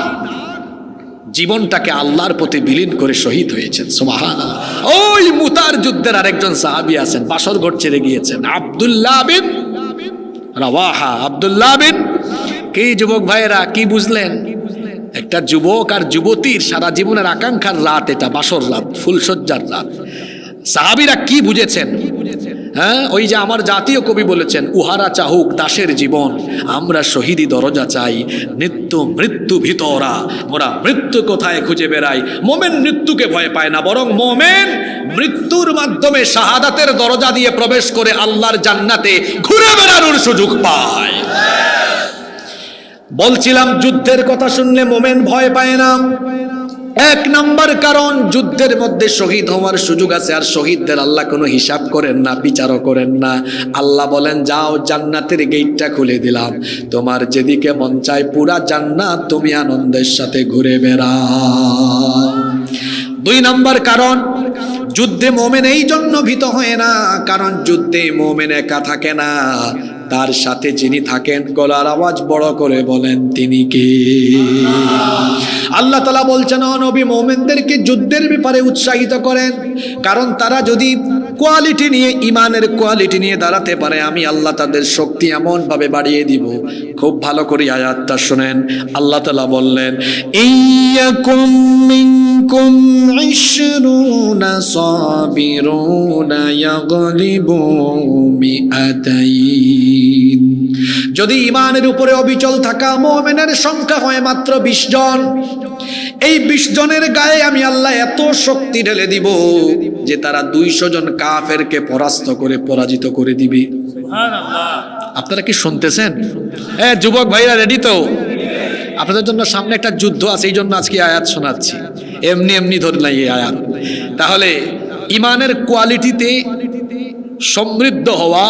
জীবনটাকে আল্লাহর প্রতি বিলীন করে শহীদ হয়েছেন। সুবহানাল্লাহ। ওই মুতার যুদ্ধের আরেকজন সাহাবী আছেন, বাসর ঘর ছেড়ে গিয়েছেন, আব্দুল্লাহ বিন রাওয়াহা। আব্দুল্লাহ বিন কি? যুবক ভাইয়েরা কি বুঝলেন? একটা যুবক আর যুবতীর সারা জীবনের আকাঙ্ক্ষার রাত এটা, বাসর রাত, ফুলসজ্জার রাত। সাহাবীরা কি বুঝেছেন? হ্যাঁ, ওই যে আমার জাতীয় কবি বলেছেন, উহারা চাহুক দাসের জীবন, আমরা শহীদি দরজা চাই, নিত্য মৃত্যু ভিতরা, মোরা মৃত্যু কোথায় খুঁজে বেড়াই। মোমেন মৃত্যুকে ভয় পায় না, বরং মোমেন মৃত্যুর মাধ্যমে শাহাদাতের দরজা দিয়ে প্রবেশ করে আল্লাহর জান্নাতে ঘুরে বেড়ানোর সুযোগ পায়। বলছিলাম যুদ্ধের কথা শুনলে মোমেন ভয় পায় না। এক নম্বর কারণ, যুদ্ধের মধ্যে শহীদ হওয়ার সুযোগ আছে, আর শহীদদের আল্লাহ কোনো হিসাব করেন না, বিচারও করেন না। আল্লাহ বলেন, যাও জান্নাতের গেটটা খুলে দিলাম, তোমার যেদিকে মন চায় পুরা জান্নাত তুমি আনন্দের সাথে ঘুরে বেড়াও। দুই নম্বর কারণ, যুদ্ধে মোমেন এই জন্য ভীত হয় না, কারণ যুদ্ধে মোমেন একা থাকে না, তার সাথে যিনি থাকেন, গলার আওয়াজ বড় করে বলেন, তিনি কে? আল্লাহ তাআলা বলছেন, ও নবী, মুমিনদেরকে যুদ্ধের ব্যাপারে উৎসাহিত করেন, কারণ তারা যদি কোয়ালিটি নিয়ে, ইমানের কোয়ালিটি নিয়ে দাঁড়াতে পারে, আমি আল্লাহ তাদের শক্তি এমন ভাবে বাড়িয়ে দিব। খুব ভালো করে আয়াতটা শুনেন। আল্লাহ তাআলা বললেন, ইয়াকুম মিনকুম 20 সাবিরুনা ইয়াগলিবু মিআতাইন। যদি ইমানের উপরে অবিচল থাকা মুমিনের সংখ্যা হয় মাত্র 20 জন, এই 20 জনের গায়ে আমি আল্লাহ এত শক্তি ঢেলে দিব যে তারা 200 জন কাফেরকে পরাস্ত করে, পরাজিত করে দিবে। সুবহানাল্লাহ। আপনারা কি শুনতেছেন? যুবক ভাইরা রেডি তো? আপনাদের জন্য সামনে একটা যুদ্ধ আছে, এই জন্য আজকে আয়াত শোনাচ্ছি, এমনি এমনি ধরে নাই এই আয়াত। তাহলে ইমানের কোয়ালিটিতে সমৃদ্ধ হওয়া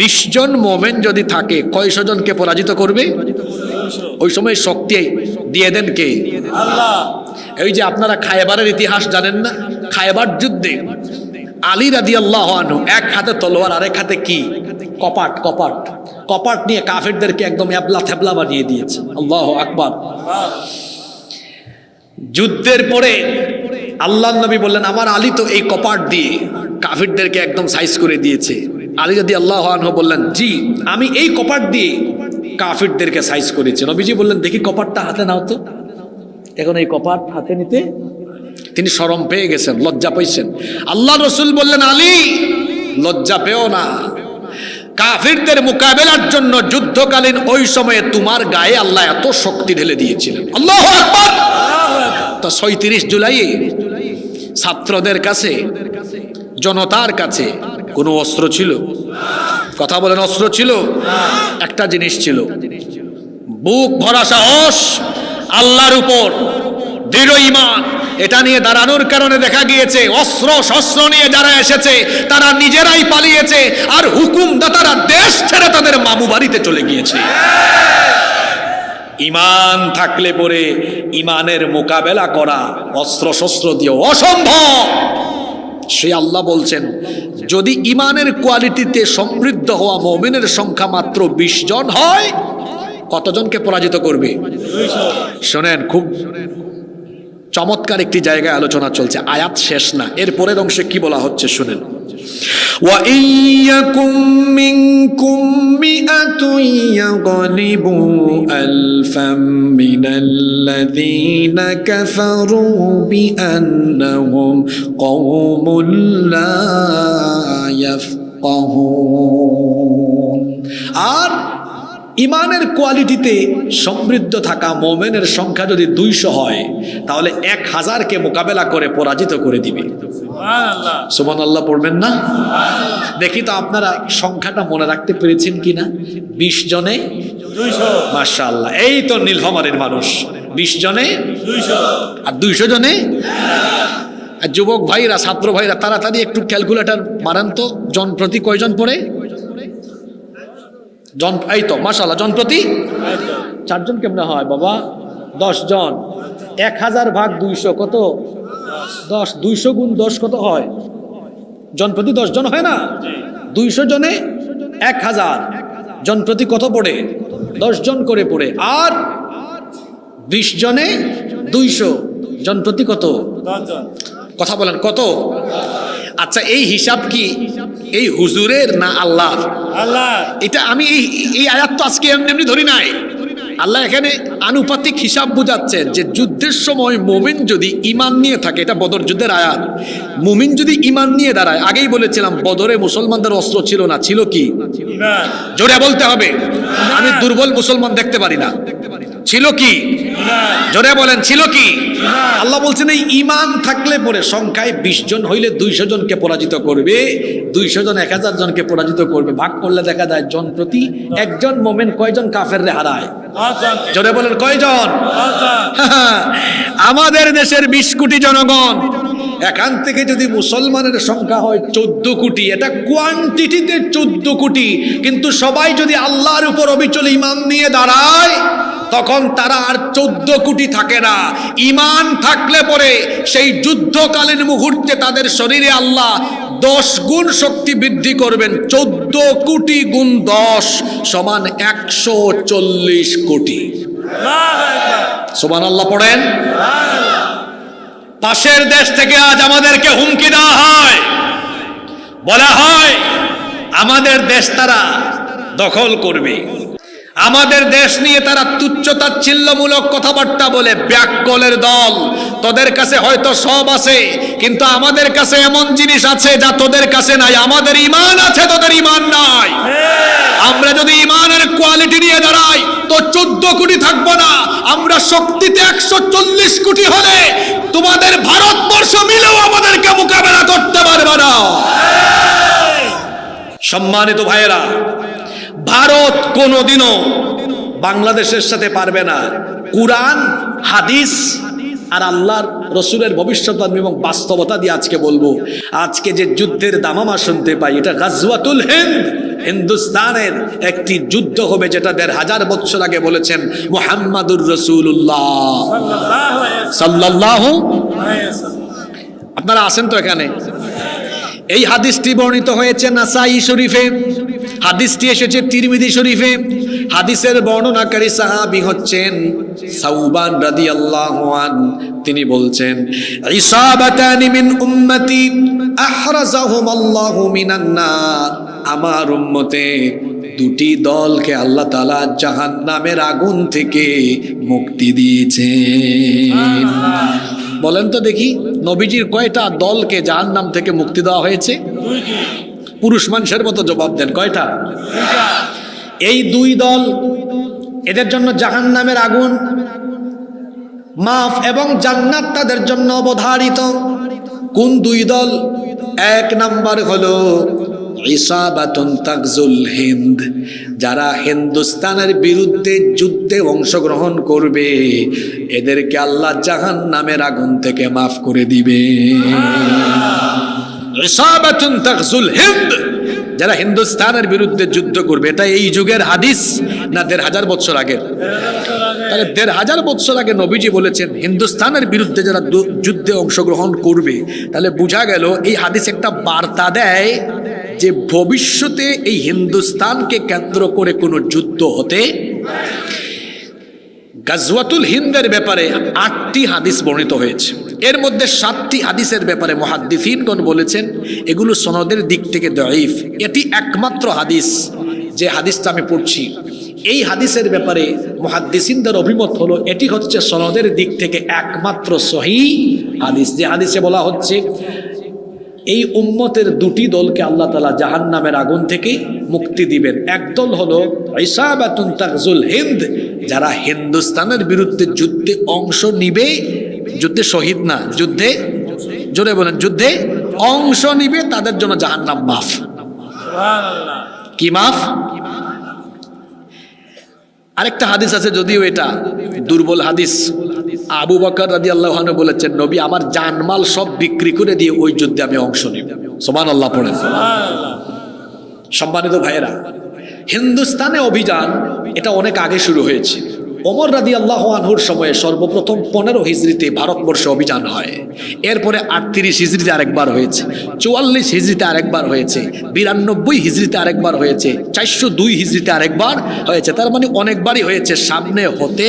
20 জন মোমেন যদি থাকে, কয়শো জনকে পরাজিত করবে? ওই সময় শক্তি দিয়ে দেন কে? আল্লাহ। এই যে আপনারা খায়বারের ইতিহাস জানেন না? খায়বার যুদ্ধে আলী রাদিয়াল্লাহু আনহু এক হাতে তলোয়ার, আরেক হাতে কি? কপাট। কপাট নিয়ে কাফেরদেরকে একদম এবলা থেবলা বানিয়ে দিয়েছে। আল্লাহু আকবার। যুদ্ধের পরে আল্লাহর নবী বললেন, আমার আলী তো এই কপাট দিয়ে কাফেরদেরকে একদম সাইজ করে দিয়েছে। আলী রাদিয়াল্লাহু আনহু বললেন, জি আমি এই কপাট দিয়ে কাফিরদেরকে সাইজ করেছি। নবীজি বললেন, দেখি কপাটটা হাতে নাও তো। এখন এই কপাট হাতে নিতে তিনি শরম পেয়ে গেছেন, লজ্জা পাইছেন। আল্লাহ রসুল বললেন, আলী লজ্জা পেও না, কাফিরদের মোকাবেলার জন্য যুদ্ধকালীন ওই সময়ে তোমার গায়ে আল্লাহ এত শক্তি ঢেলে দিয়েছিলেন। আল্লাহু আকবার। তো ৩৬ জুলাই ছাত্রদের কাছে, জনতার কাছে কোনো অস্ত্র ছিল? কথা বলেন, অস্ত্র ছিল? একটা জিনিস ছিল, বুক ভরা সাহস, আল্লাহর উপর দৃঢ় ঈমান। এটা নিয়ে দাঁড়ানোর কারণে দেখা গিয়েছে অস্ত্র শস্ত্র নিয়ে যারা এসেছে তারা নিজেরাই পালিয়েছে, আর হুকুমদাতারা দেশ ছেড়ে তাদের মামু বাড়িতে চলে গিয়েছে। ঈমান থাকলে পরে ঈমানের মোকাবেলা করা অস্ত্র শস্ত্র দিয়ে অসম্ভব। সে আল্লাহ বলছেন, যদি ঈমানের কোয়ালিটিতে সমৃদ্ধ হওয়া মুমিনের সংখ্যা মাত্র 20 জন হয়, কতজনকে পরাজিত করবে? শোনেন, খুব চমৎকার একটি জায়গায় আলোচনা চলছে, আয়াত শেষ না, এর পরের অংশে কি বলা হচ্ছে শুনেন। وَإِن يَكُن مِّنكُم مِّئَةٌ يَغْلِبُوا أَلْفًا مِّنَ الَّذِينَ كَفَرُوا بِأَنَّهُمْ قَوْمٌ لَّا يَفْقَهُونَ। আর ইমানের কোয়ালিটিতে সমৃদ্ধ থাকা মোমেনের সংখ্যা যদি 200 হয়, তাহলে 1000কে মোকাবেলা করে পরাজিত করে দিবে। সুবহানাল্লাহ পড়বেন না? দেখি তো আপনারা সংখ্যাটা মনে রাখতে পেরেছেন কিনা। 20 জনে 200, মাশাআল্লাহ। এই তো নীলফামারীর মানুষ, 20 জনে 200 আর 200 জনে। আর যুবক ভাইরা, ছাত্র ভাইরা, তাড়াতাড়ি একটু ক্যালকুলেটর মারান তো, জন প্রতি কয়জন পড়ে? জন, এই তো মাশাআল্লাহ, জন প্রতি 4 জন। কেমনে হয় বাবা? 10 জন। 1000 ভাগ 200 কত? 10। 200 গুণ 10 কত হয়? জন প্রতি 10 জন হয় না? 200 জনে 1000, জন প্রতি কত পড়ে? 10 জন করে পড়ে। আর 20 জনে 200, জন প্রতি কত? 10 জন। কথা বলেন, কত? আচ্ছা, এই হিসাব কি এই হুজুরের না আল্লাহর? আল্লাহ। এটা আমি এই আয়াত তো আজকে এমনি ধরি নাই। আল্লাহ এখানে আনুপাতিক হিসাব বুঝাচ্ছেন যে যুদ্ধের সময় মুমিন যদি ঈমান নিয়ে থাকে, এটা বদর যুদ্ধের আয়াত, মুমিন যদি ঈমান নিয়ে দাঁড়ায়। আগেই বলেছিলাম বদরে মুসলমানদের অস্ত্র ছিল না, ছিল কি? ঈমান। জোরে বলতে হবে, আমি দুর্বল মুসলমান দেখতে পারি না। ছিল কি? জোরে বলেন, ছিল কি? আল্লাহ বলছেন এই ঈমান থাকলে পরে সংখ্যায় 20 জন হইলে 200 জনকে পরাজিত করবে, 200 জন 1000 জনকে পরাজিত করবে। ভাগ করলে দেখা যায় জন প্রতি একজন মুমিন কয়জন কাফেররে হারায়? জোরে বলেন, কয়জন? আমাদের দেশের 20 কোটি জনগণ, এখান থেকে যদি মুসলমানের সংখ্যা হয় 14 কোটি, এটা কোয়ান্টিটিতে 14 কোটি, কিন্তু সবাই যদি আল্লাহর উপর অবিচল ঈমান নিয়ে দাঁড়ায়, তখন তারা আর 14 কোটি থাকে না। ঈমান থাকলে পরে সেই যুদ্ধকালীন মুহূর্তে তাদের শরীরে আল্লাহ 10 গুণ শক্তি বৃদ্ধি করবেন। 14 কোটি গুণ 10 সমান 140 কোটি। সুবহানাল্লাহ পড়েন। পাশের দেশ থেকে আজ আমাদেরকে হুমকি দেওয়া হয়, বলা হয় আমাদের দেশ তারা দখল করবে, আমাদের দেশ নিয়ে তারা তুচ্ছ-তাচ্ছিল্যমূলক কথাবার্তা বলে। ব্যাককলের দল, তোদের কাছে হয়তো সব আছে, কিন্তু আমাদের কাছে এমন জিনিস আছে যা তোদের কাছে নাই। আমাদের ঈমান আছে, তোদের ঈমান নাই। আমরা যদি ঈমানের কোয়ালিটি নিয়ে দাঁড়াই তো 14 কোটি থাকবো না, আমরা শক্তিতে 140 কোটি হলে তোমাদের ভারতবর্ষ মিলেও আমাদেরকে মোকাবেলা করতে পারবে না। সম্মানিত ভাইয়েরা, ভারত কোনোদিনও বাংলাদেশের সাথে পারবে না। কুরআন, হাদিস আর আল্লাহর রসুলের ভবিষ্যৎবাণী এবং বাস্তবতা দিয়ে আজকে বলবো। আজকে যে যুদ্ধের দামামা শুনতে পাই, এটা গাজওয়াতুল হিন্দ, হিন্দুস্তানের একটি যুদ্ধ হবে, যেটা 1500 বছর আগে বলেছেন মুহাম্মাদুর রাসূলুল্লাহ সাল্লাল্লাহু আলাইহি ওয়াসাল্লাম। আপনারা আছেন তো এখানে? এই হাদিসটি বর্ণিত হয়েছে নাসাই শরীফে, হাদিসটি এসেছে তিরমিজি শরীফে। হাদিসের বর্ণনাকারী সাহাবী হচ্ছেন সাউবান রাদিয়াল্লাহু আনহু। তিনি বলছেন ইসাবাতানি মিন উম্মতি আহরাজাহুম আল্লাহু মিনান নার, আমার উম্মতে দুটি দলকে আল্লাহ তাআলা জাহান্নামের আগুন থেকে মুক্তি দিয়েছেন। বলেন তো দেখি, নবীজির কয়টা দলকে জাহান্নাম থেকে মুক্তি দেওয়া হয়েছে? পুরুষ মানুষের মতো জবাব দেন, কয়টা? এই দুই দল, এদের জন্য জাহান্নামের আগুন মাফ এবং জান্নাত তাদের জন্য অবধারিত। কোন দুই দল? এক নাম্বার হলো ইসাবাতুন তাগজুল হিন্দ, যারা হিন্দুস্তানের বিরুদ্ধে যুদ্ধে অংশগ্রহণ করবে, এদেরকে আল্লাহ জাহান্নামের আগুন থেকে মাফ করে দিবে। ইসাবাতুন তাগজুল হিন্দ, যারা হিন্দুস্তানের বিরুদ্ধে যুদ্ধ করবে। এটা এই যুগের হাদিস না ১৫০০ বছর আগে? তাহলে ১৫০০ বছর আগে নবীজি বলেছেন হিন্দুস্তানের বিরুদ্ধে যারা যুদ্ধে অংশগ্রহণ করবে। তাহলে বোঝা গেল এই হাদিস একটা বার্তা দেয় যে ভবিষ্যতে এই হিন্দুস্তানকে কেন্দ্র করে কোনো যুদ্ধ হতে। গাজওয়াতুল হিন্দের ব্যাপারে ৮টি হাদিস বর্ণিত হয়েছে। এর মধ্যে ৭টি হাদিসের ব্যাপারে মুহাদ্দিসিনগণ বলেছেন এগুলো সনদের দিক থেকে দঈফ। এটি একমাত্র হাদিস, যে হাদিসটা আমি পড়ছি, এই হাদিসের ব্যাপারে মুহাদ্দিসিনদের অভিমত হলো এটি হচ্ছে সনদের দিক থেকে একমাত্র সহিহ হাদিস। যে হাদিসে বলা হচ্ছে এই উম্মতের দুটি দলকে আল্লাহ তাআলা জাহান্নামের আগুন থেকে মুক্তি দিবেন। একদল হলো ইসাবাতুন তাগজুল হিন্দ, যারা হিন্দুস্তানের বিরুদ্ধে যুদ্ধে অংশ নিবে, যুদ্ধে শহীদ না, যুদ্ধে, জোরে বলেন, যুদ্ধে অংশ নিবে, তাদের জন্য জাহান্নাম মাফ। কি মাফ? আরেকটা হাদিস আছে, যদিও এটা দুর্বল হাদিস। আবু বকর রাদিয়াল্লাহু আনহু বলেছেন নবী আমার জানমাল সব বিক্রি করে দিয়ে ওই যুদ্ধে আমি অংশ নিব। সুবহানাল্লাহ পড়েন। সম্মানিত ভাইয়েরা, হিন্দুস্তানে অভিযান এটা অনেক আগে শুরু হয়েছে। ওমর রাদিয়াল্লাহু আনহুর সময়ে সর্বপ্রথম ১৫ হিজরিতে ভারতবর্ষে অভিযান হয়। এরপরে ৩৮ হিজরিতে আরেকবার হয়েছে, ৪৪ হিজরিতে আরেকবার হয়েছে, ৯২ হিজরিতে আরেকবার হয়েছে, ৪০২ হিজরিতে আরেকবার হয়েছে। তার মানে অনেকবারই হয়েছে। সামনে হতে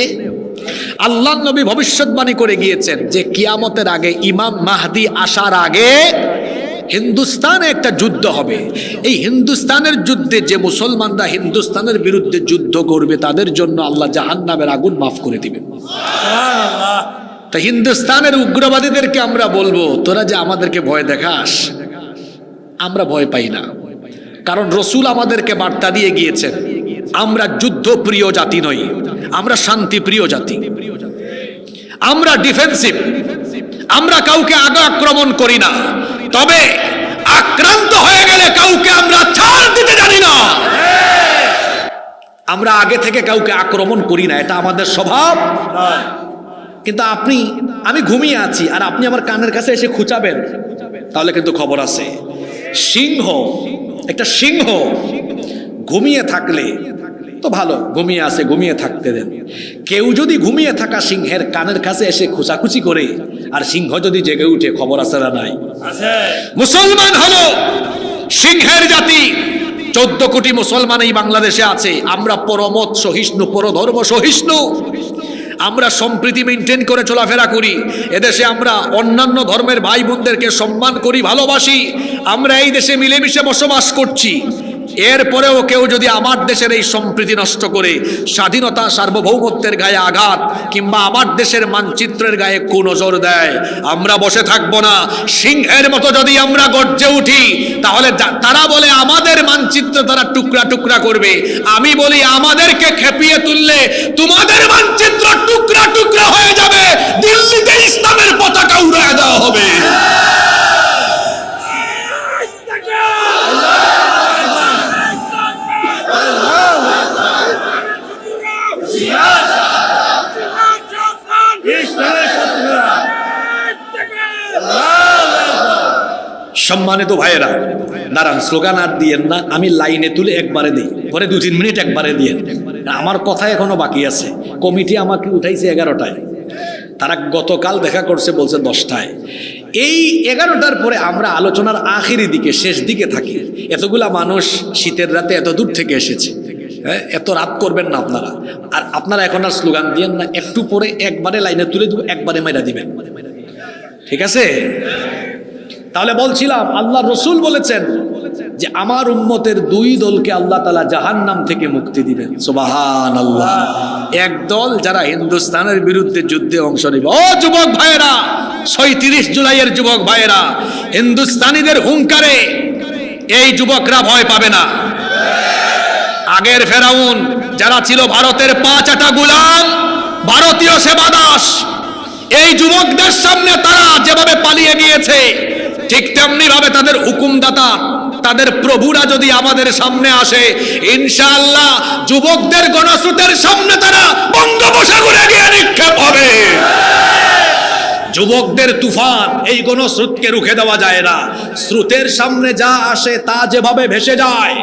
আল্লাহর নবী ভবিষ্যৎবাণী করে গিয়েছেন যে কিয়ামতের আগে, ইমাম মাহদি আসার আগে হিন্দুস্তানে একটা যুদ্ধ হবে। এই হিন্দুস্তানের যুদ্ধে যে মুসলমানরা হিন্দুস্তানের বিরুদ্ধে যুদ্ধ করবে তাদের জন্য আল্লাহ জাহান্নামের আগুন মাফ করে দিবেন। তা হিন্দুস্তানের উগ্রবাদীদেরকে আমরা বলবো তোরা যে আমাদেরকে ভয় দেখাস, আমরা ভয় পাই না, কারণ রসুল আমাদেরকে বার্তা দিয়ে গিয়েছেন আমরা যুদ্ধপ্রিয় জাতি নই, আমরা শান্তিপ্রিয় জাতি, আমরা ডিফেন্সিভ, আমরা কাউকে আগে আক্রমণ করি না, তবে আক্রান্ত হয়ে গেলে কাউকে আমরা ছাড় দিতে জানি না। আমরা আগে থেকে কাউকে আক্রমণ করি না, এটা আমাদের স্বভাব। কিন্তু আমি ঘুমিয়ে আছি আর আপনি আমার কানের কাছে এসে খুঁচাবেন, তাহলে কিন্তু খবর আছে। একটা সিংহ ঘুমিয়ে থাকলে তো ভালো, ঘুমিয়ে আছে, ঘুমিয়ে থাকতে দেন। কেউ যদি ঘুমিয়ে থাকা সিংহের কানের কাছে এসে খুঁচাখুচি করে আর সিংহ যদি জেগে উঠে, খবর আছে না নাই? মুসলমান হলো সিংহের জাতি। 14 কোটি মুসলমান এই বাংলাদেশে আছে। আমরা পরমত সহিষ্ণু, পরধর্ম সহিষ্ণু, আমরা সম্প্রীতি মেনটেন করে চলাফেরা করি। এদেশে আমরা অন্যান্য ধর্মের ভাই বোনদেরকে সম্মান করি, ভালোবাসি। আমরা এই দেশে মিলেমিশে বসবাস করছি। এরপরেও কেউ যদি আমার দেশের এই সম্প্রীতি নষ্ট করে স্বাধীনতা সার্বভৌমত্বের গায়ে আঘাত কিংবা আমার দেশের মানচিত্রের গায়ে কুনজর দেয়, আমরা বসে থাকবো না। সিংহের মতো যদি আমরা গর্জে উঠি, তাহলে তারা বলে আমাদের মানচিত্র তারা টুকরা টুকরা করবে। আমি বলি আমাদেরকে খেপিয়ে তুললে তোমাদের মানচিত্র টুকরা টুকরা হয়ে যাবে, দিল্লিতে ইসলামের পতাকা উড়িয়ে দেওয়া হবে। সম্মানিত ভাইয়েরা, দাঁড়ান, স্লোগান আর দিয়েন না, আমি লাইনে তুলে একবারে দিই, পরে 2-3 মিনিট একবারে দিয়েন। আমার কথা এখনো বাকি আছে। কমিটি আমাকে উঠাইছে 11টায়, তারা গতকাল দেখা করছে বলছে 10টায়। এই 11টার পরে আমরা আলোচনার আখিরি দিকে, শেষ দিকে থাকি। এতগুলা মানুষ শীতের রাতে এত দূর থেকে এসেছে, হ্যাঁ, এত রাত করবেন না আপনারা। আর আপনারা এখন আর স্লোগান দিয়েন না, একটু পরে একবারে লাইনে তুলে দিব, একবারে মেরা দিবেন, ঠিক আছে? তাহলে বলছিলাম আল্লাহ রসুল বলেছেন যে আমার উম্মতের দুই দলকে আল্লাহ তাআলা জাহান্নাম থেকে মুক্তি দিবেন। সুবহানাল্লাহ। এক দল যারা হিন্দুস্তানের বিরুদ্ধে যুদ্ধে অংশ নেবে। ও যুবক ভাইয়েরা, ৩৬ জুলাইয়ের যুবক ভাইয়েরা, হিন্দুস্তানিদের হুঙ্কারে এই যুবকরা ভয় পাবে না। আগের ফেরাউন যারা ছিল ভারতের ৫ আটা গোলাম, ভারতীয় সেবাদাস, এই যুবকদের সামনে তারা যেভাবে পালিয়ে গিয়েছে, ঠিক তেমনি ভাবে তাদের হুকুমদাতা, তাদের প্রভুরা যদি আমাদের সামনে আসে, ইনশাআল্লাহ যুবকদের গণস্রোতের সামনে তারা বঙ্গোপসাগরে গিয়ে নিক্ষেপ হবে। যুবকদের তুফান, এই গণস্রোতকে রুখে দেওয়া যায় না। স্রোতের সামনে যা আসে তা যেভাবে ভেসে যায়,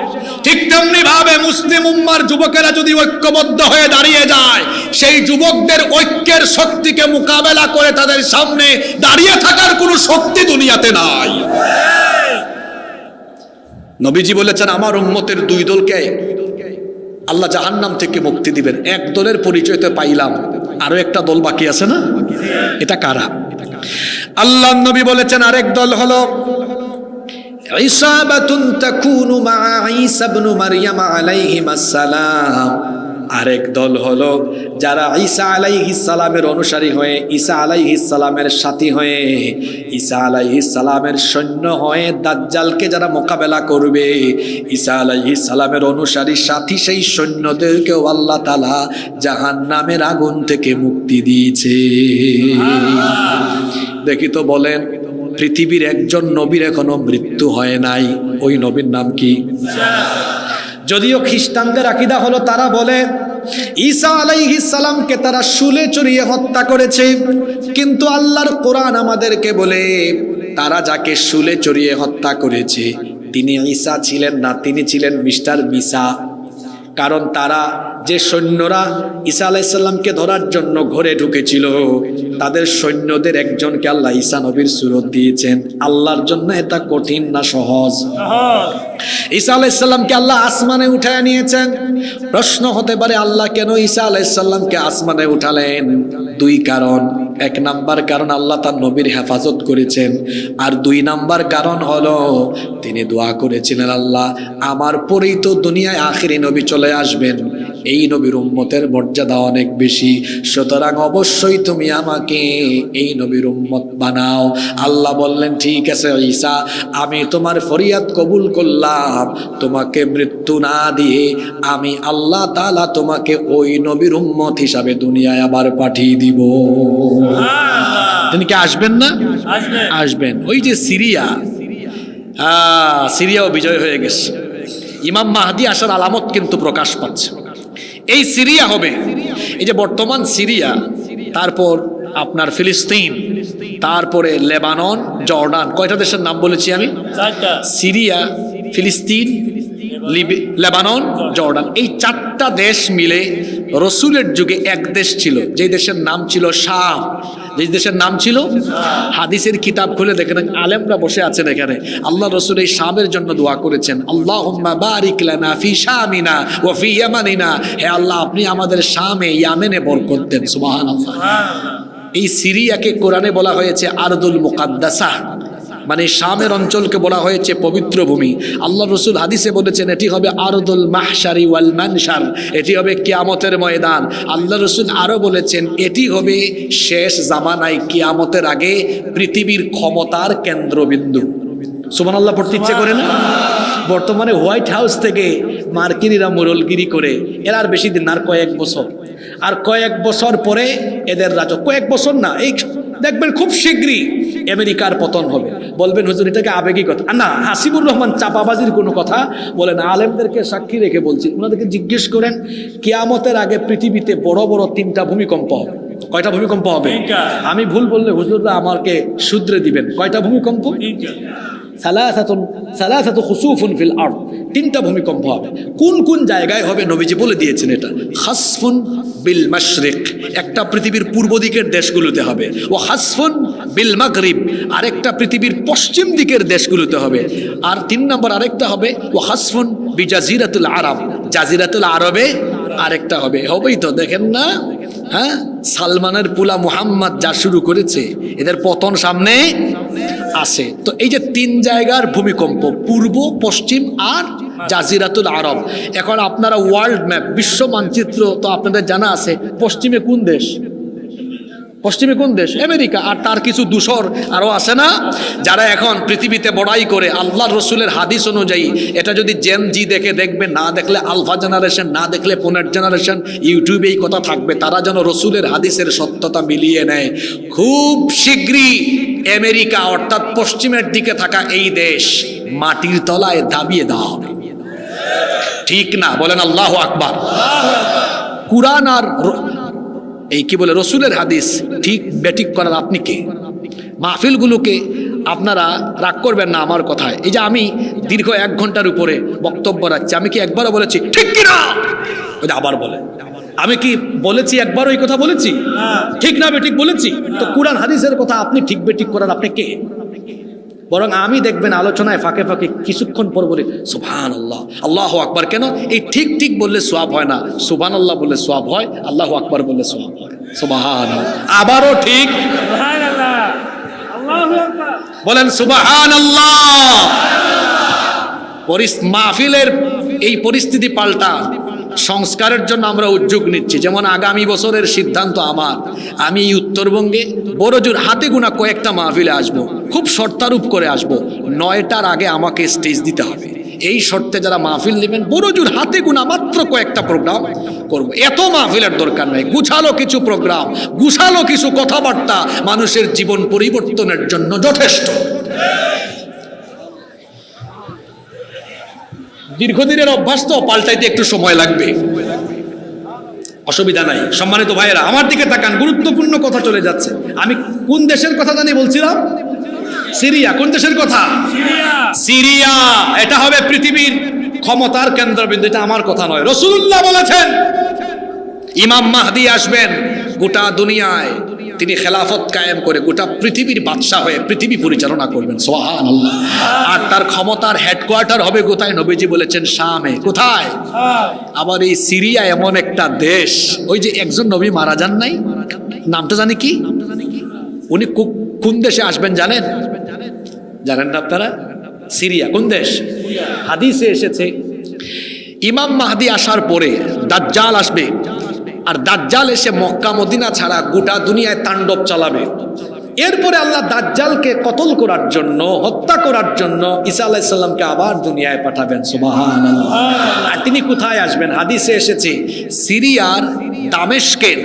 ঠিক তেমনি ভাবে মুসলিম উম্মার যুবকেরা যদি ঐক্যবদ্ধ হয়ে দাঁড়িয়ে যায়, সেই যুবকদের ঐক্যের শক্তিকে মোকাবেলা করে তাদের সামনে দাঁড়িয়ে থাকার কোনো শক্তি দুনিয়াতে নাই। নবীজি বলেছেন আমার উম্মতের দুই দলকে আল্লাহ জাহান্নাম থেকে মুক্তি দিবেন। এক দলের পরিচয় তো পাইলাম, আরো একটা দল বাকি আছে না? এটা কারা? আল্লাহ নবী বলেছেন আরেক দল হলো ইসাবাতুন তাকুনু মা ঈসা ইবনে মারইয়াম আলাইহিস সালাম। আরেক দল হলো যারা ঈসা আলাইহিস সালামের অনুসারী হয়ে, ঈসা আলাইহিস সালামের সাথী হয়ে, ঈসা আলাইহিস সালামের সৈন্য হয়ে দাজ্জালকে যারা মোকাবেলা করবে, ঈসা আলাইহিস সালামের অনুসারী সাথী সেই সৈন্যদেরকেও আল্লাহ তাআলা জাহান্নামের আগুন থেকে মুক্তি দিয়েছে। দেখি তো বলেন, পৃথিবীর একজন নবীর এখনো মৃত্যু হয় নাই, ওই নবীর নাম কি? যদিও খ্রিস্টানদের আকীদা হলো তারা বলে ঈসা আলাইহিস সালামকে তারা শুলে চড়িয়ে হত্যা করেছে, কিন্তু আল্লাহর কোরআন আমাদেরকে বলে তারা যাকে শুলে চড়িয়ে হত্যা করেছে তিনি ঈসা ছিলেন না, তিনি ছিলেন মিস্টার মিসা। কারণ তারা যে সৈন্যরা ঈসা আলাইহিস সালামকে ধরার জন্য ঘরে ঢুকেছিল, তাদের সৈন্যদের একজনকে আল্লাহ ঈসা নবীর সুরত দিয়েছেন। আল্লাহর জন্য এটা কঠিন না সহজ? ঈসা আলাইহিস সালামকে আল্লাহ আসমানে উঠায় নিয়েছেন। প্রশ্ন হতে পারে আল্লাহ কেন ঈসা আলাইহিস সালামকে আসমানে উঠালেন? দুই কারণ। এক নাম্বার কারণ আল্লাহ তার নবীর হেফাজত করেছেন, আর দুই নাম্বার কারণ হলো তিনি দোয়া করেছিলেন আল্লাহ আমার পরেই তো দুনিয়ায় আখিরি নবী চলে আসবেন, এই নবীর উম্মতের মর্যাদা অনেক বেশি, সুতরাং অবশ্যই তুমি আমাকে এই নবীর উম্মত বানাও। আল্লাহ বললেন ঠিক আছে ঈসা, আমি তোমার ফরিয়াদ কবুল করলাম, তোমাকে মৃত্যু না দিয়ে আমি আল্লাহ তাআলা তোমাকে ওই নবীর উম্মত হিসাবে দুনিয়ায় আবার পাঠিয়ে দিব। তিনি কি আসবেন না? আসবেন। ওই যে সিরিয়া, সিরিয়াও বিজয় হয়ে গেছে, ইমাম মাহদি আসার আলামত কিন্তু প্রকাশ পাচ্ছে। এই সিরিয়া হবে, এই যে বর্তমান সিরিয়া, তারপর আপনার ফিলিস্তিন, তারপরে লেবানন, জর্ডান, কয়টা দেশের নাম বলেছি আমি? সিরিয়া, ফিলিস্তিন, লেবানন, জর্ডান, এই 4টা দেশ মিলে রসুলের যুগে এক দেশ ছিল, যে দেশের নাম ছিল শাম। যে দেশের নাম ছিল, হাদিসের কিতাব খুলে দেখেন আলেমরা বসে আছেন এখানে, আল্লাহ রসুল এই শামের জন্য দোয়া করেছেন, আল্লাহুম্মা বারিক লানা ফি শামিনা ওয়া ফি ইয়ামানিনা, হে আল্লাহ আপনি আমাদের শামে, ইয়ামেনে বরকত দেন। সুবহানাল্লাহ। এই সিরিয়াকে কোরআনে বলা হয়েছে আরদুল মুকাদ্দাসা, মানে শামের অঞ্চলকে বলা হয়েছে পবিত্র ভূমি। আল্লাহ রসুল হাদিসে বলেছেন এটি হবে আরদুল মাহশারি ওয়াল মানশার, এটি হবে কিয়ামতের ময়দান। আল্লাহ রসুল আরো বলেছেন এটি হবে শেষ জামানায় কিয়ামতের আগে পৃথিবীর ক্ষমতার কেন্দ্রবিন্দু। সুবহানাল্লাহ পড়তে ইচ্ছে করে না? বর্তমানে হোয়াইট হাউস থেকে মার্কিনিরা মোরলগিরি করে, এর আর বেশি দিন, আর কয়েক বছর, আর কয়েক বছর পরে এদের রাজত্ব, কয়েক বছর না, এই দেখবেন খুব শীঘ্রই আমেরিকার পতন হবে। বলবেন হুজুর এটাকে আবেগী কথা না, হাসিবুর রহমান চাপাবাজির কোনো কথা বলেন, আলেমদেরকে সাক্ষী রেখে বলছি, ওনাদেরকে জিজ্ঞেস করেন কিয়ামতের আগে পৃথিবীতে বড় বড় 3টা ভূমিকম্প হবে। কয়টা ভূমিকম্প হবে? আমি ভুল বললে হুজুররা আমাকে শুধরে দিবেন। কয়টা ভূমিকম্প? সালাসাতু খুসুফুন ফিল আরদ, 3টা ভূমিকম্প হবে। কোন কোন জায়গায় হবে নবীজি বলে দিয়েছেন এটা। খাসফুন বিল মাশরিক, একটা পৃথিবীর পূর্ব দিকের দেশগুলোতে হবে, ও খাসফুন বিল মাগরিব, আরেকটা পৃথিবীর পশ্চিম দিকের দেশগুলোতে হবে, আর 3 নম্বর আরেকটা হবে ও খাসফুন বিজাজিরাতুল আরব, জাজিরাতুল আরবে আরেকটা হবে। হবেই তো, দেখেন না? হ্যাঁ, সালমানের পুলা মুহাম্মদ যা শুরু করেছে, এদের পতন সামনে আসে। তো এই যে 3 জায়গার ভূমিকম্প, পূর্ব, পশ্চিম আর জাজিরাতুল আরব। এখন আপনারা ওয়ার্ল্ড ম্যাপ, বিশ্ব মানচিত্র তো আপনাদের জানা আছে, পশ্চিমে কোন দেশ? পশ্চিমে কোন দেশ? আমেরিকা। আর তার কিছু দূষর আরো আছে না, যারা এখন পৃথিবীতে বড়াই করে আল্লাহ রসুলের হাদিস অনুযায়ী। এটা যদি জেন জি দেখে, দেখবে, না দেখলে আলফা জেনারেশন, না দেখলে 15 জেনারেশন, ইউটিউবে এই কথা থাকবে। তারা যেন রসুলের হাদিসের সত্যতা মিলিয়ে নেয়। খুব শীঘ্রই আমেরিকা অর্থাৎ পশ্চিমের দিকে থাকা এই দেশ মাটির তলায় দাবিয়ে দেওয়া হবে। ঠিক না? বলেন আল্লাহু আকবার। কুরআন আর এই কি বলে রসুলের হাদিস ঠিক বেঠিক করার আপনি কে? মাহফিলগুলোকে আপনারা রাগ করবেন না আমার কথায়। এই যে আমি দীর্ঘ 1 ঘন্টার উপরে বক্তব্য রাখছি, আমি কি একবারও বলেছি ঠিক কিনা? ওই যে আবার বলে, আমি কি বলেছি একবারও এই কথা বলেছি ঠিক না বেঠিক বলেছি? তো কুরআন হাদিসের কথা আপনি ঠিক বেঠিক করার আপনি কে? বরং আমি দেখবেন আলোচনায় ফাঁকে ফাঁকে কিছুক্ষণ পর বলি সুবহানাল্লাহ, আল্লাহু আকবার। কেন? এই ঠিক ঠিক বললে সওয়াব হয় না, সুবহানাল্লাহ বললে সওয়াব হয়, আল্লাহু আকবার বললে সওয়াব হয়। সুবহানাল্লাহ, আবারও ঠিক সুবহানাল্লাহ, আল্লাহু আকবার বলেন সুবহানাল্লাহ। মাহফিলের এই পরিস্থিতি পাল্টা সংস্কারের জন্য আমরা উদ্যোগ নিচ্ছি। যেমন আগামী বছরের সিদ্ধান্ত আমার, আমি এই উত্তরবঙ্গে বড়জোর হাতে গোনা কয়েকটা মাহফিলে আসবো, খুব শর্তারূপ করে আসবো। 9টার আগে আমাকে স্টেজ দিতে হবে। এই শর্তে যারা মাহফিল নেবেন, বড়জোর হাতে গোনা মাত্র কয়েকটা প্রোগ্রাম করব। এত মাহফিলের দরকার নাই, গুছালো কিছু প্রোগ্রাম, গুছালো কিছু কথাবার্তা মানুষের জীবন পরিবর্তনের জন্য যথেষ্ট। দীর্ঘদিনের অভ্যাস তো, পাল্টাইতে একটু সময় লাগবে, অসুবিধা নাই। সম্মানিত ভাইয়েরা আমার দিকে তাকান, গুরুত্বপূর্ণ কথা চলে যাচ্ছে। আমি কোন দেশের কথা জানি বলছিলাম? সিরিয়া। কোন দেশের কথা? সিরিয়া। এটা হবে পৃথিবীর ক্ষমতার কেন্দ্রবিন্দু। এটা আমার কথা নয়, রাসূলুল্লাহ বলেছেন ইমাম মাহদী আসবেন গোটা দুনিয়ায়, তিনি খেলাফত কায়েম করে গোটা পৃথিবীর বাদশা হয়ে পৃথিবী পরিচালনা করবেন। সুবহানাল্লাহ। আর তার ক্ষমতার হেডকোয়ার্টার হবে কোথায়? নবীজি বলেছেন শামে। কোথায়? আবার এই সিরিয়া এমন একটা দেশ, ওই যে একজন নবী মারা যান নাই, নামটা জানি কি? উনি কোন দেশে আসবেন জানেন? জানেন না আপনারা? সিরিয়া। কোন দেশ? হাদিসে এসেছে ইমাম মাহদী আসার পরে দাজ্জাল আসবে, আর দাজ্জাল এসে মক্কা মদিনা ছাড়া গোটা দুনিয়ায় তাণ্ডব চালাবে। এরপরে আল্লাহ দাজ্জালকে কতল করার জন্য, হত্যা করার জন্য ঈসা আলাইহিস সালামকে আবার দুনিয়ায় পাঠাবেন। সুবহানাল্লাহ। আর তিনি কোথায় আসবেন? হাদিসে এসেছে সিরিয়ার দামেস্কের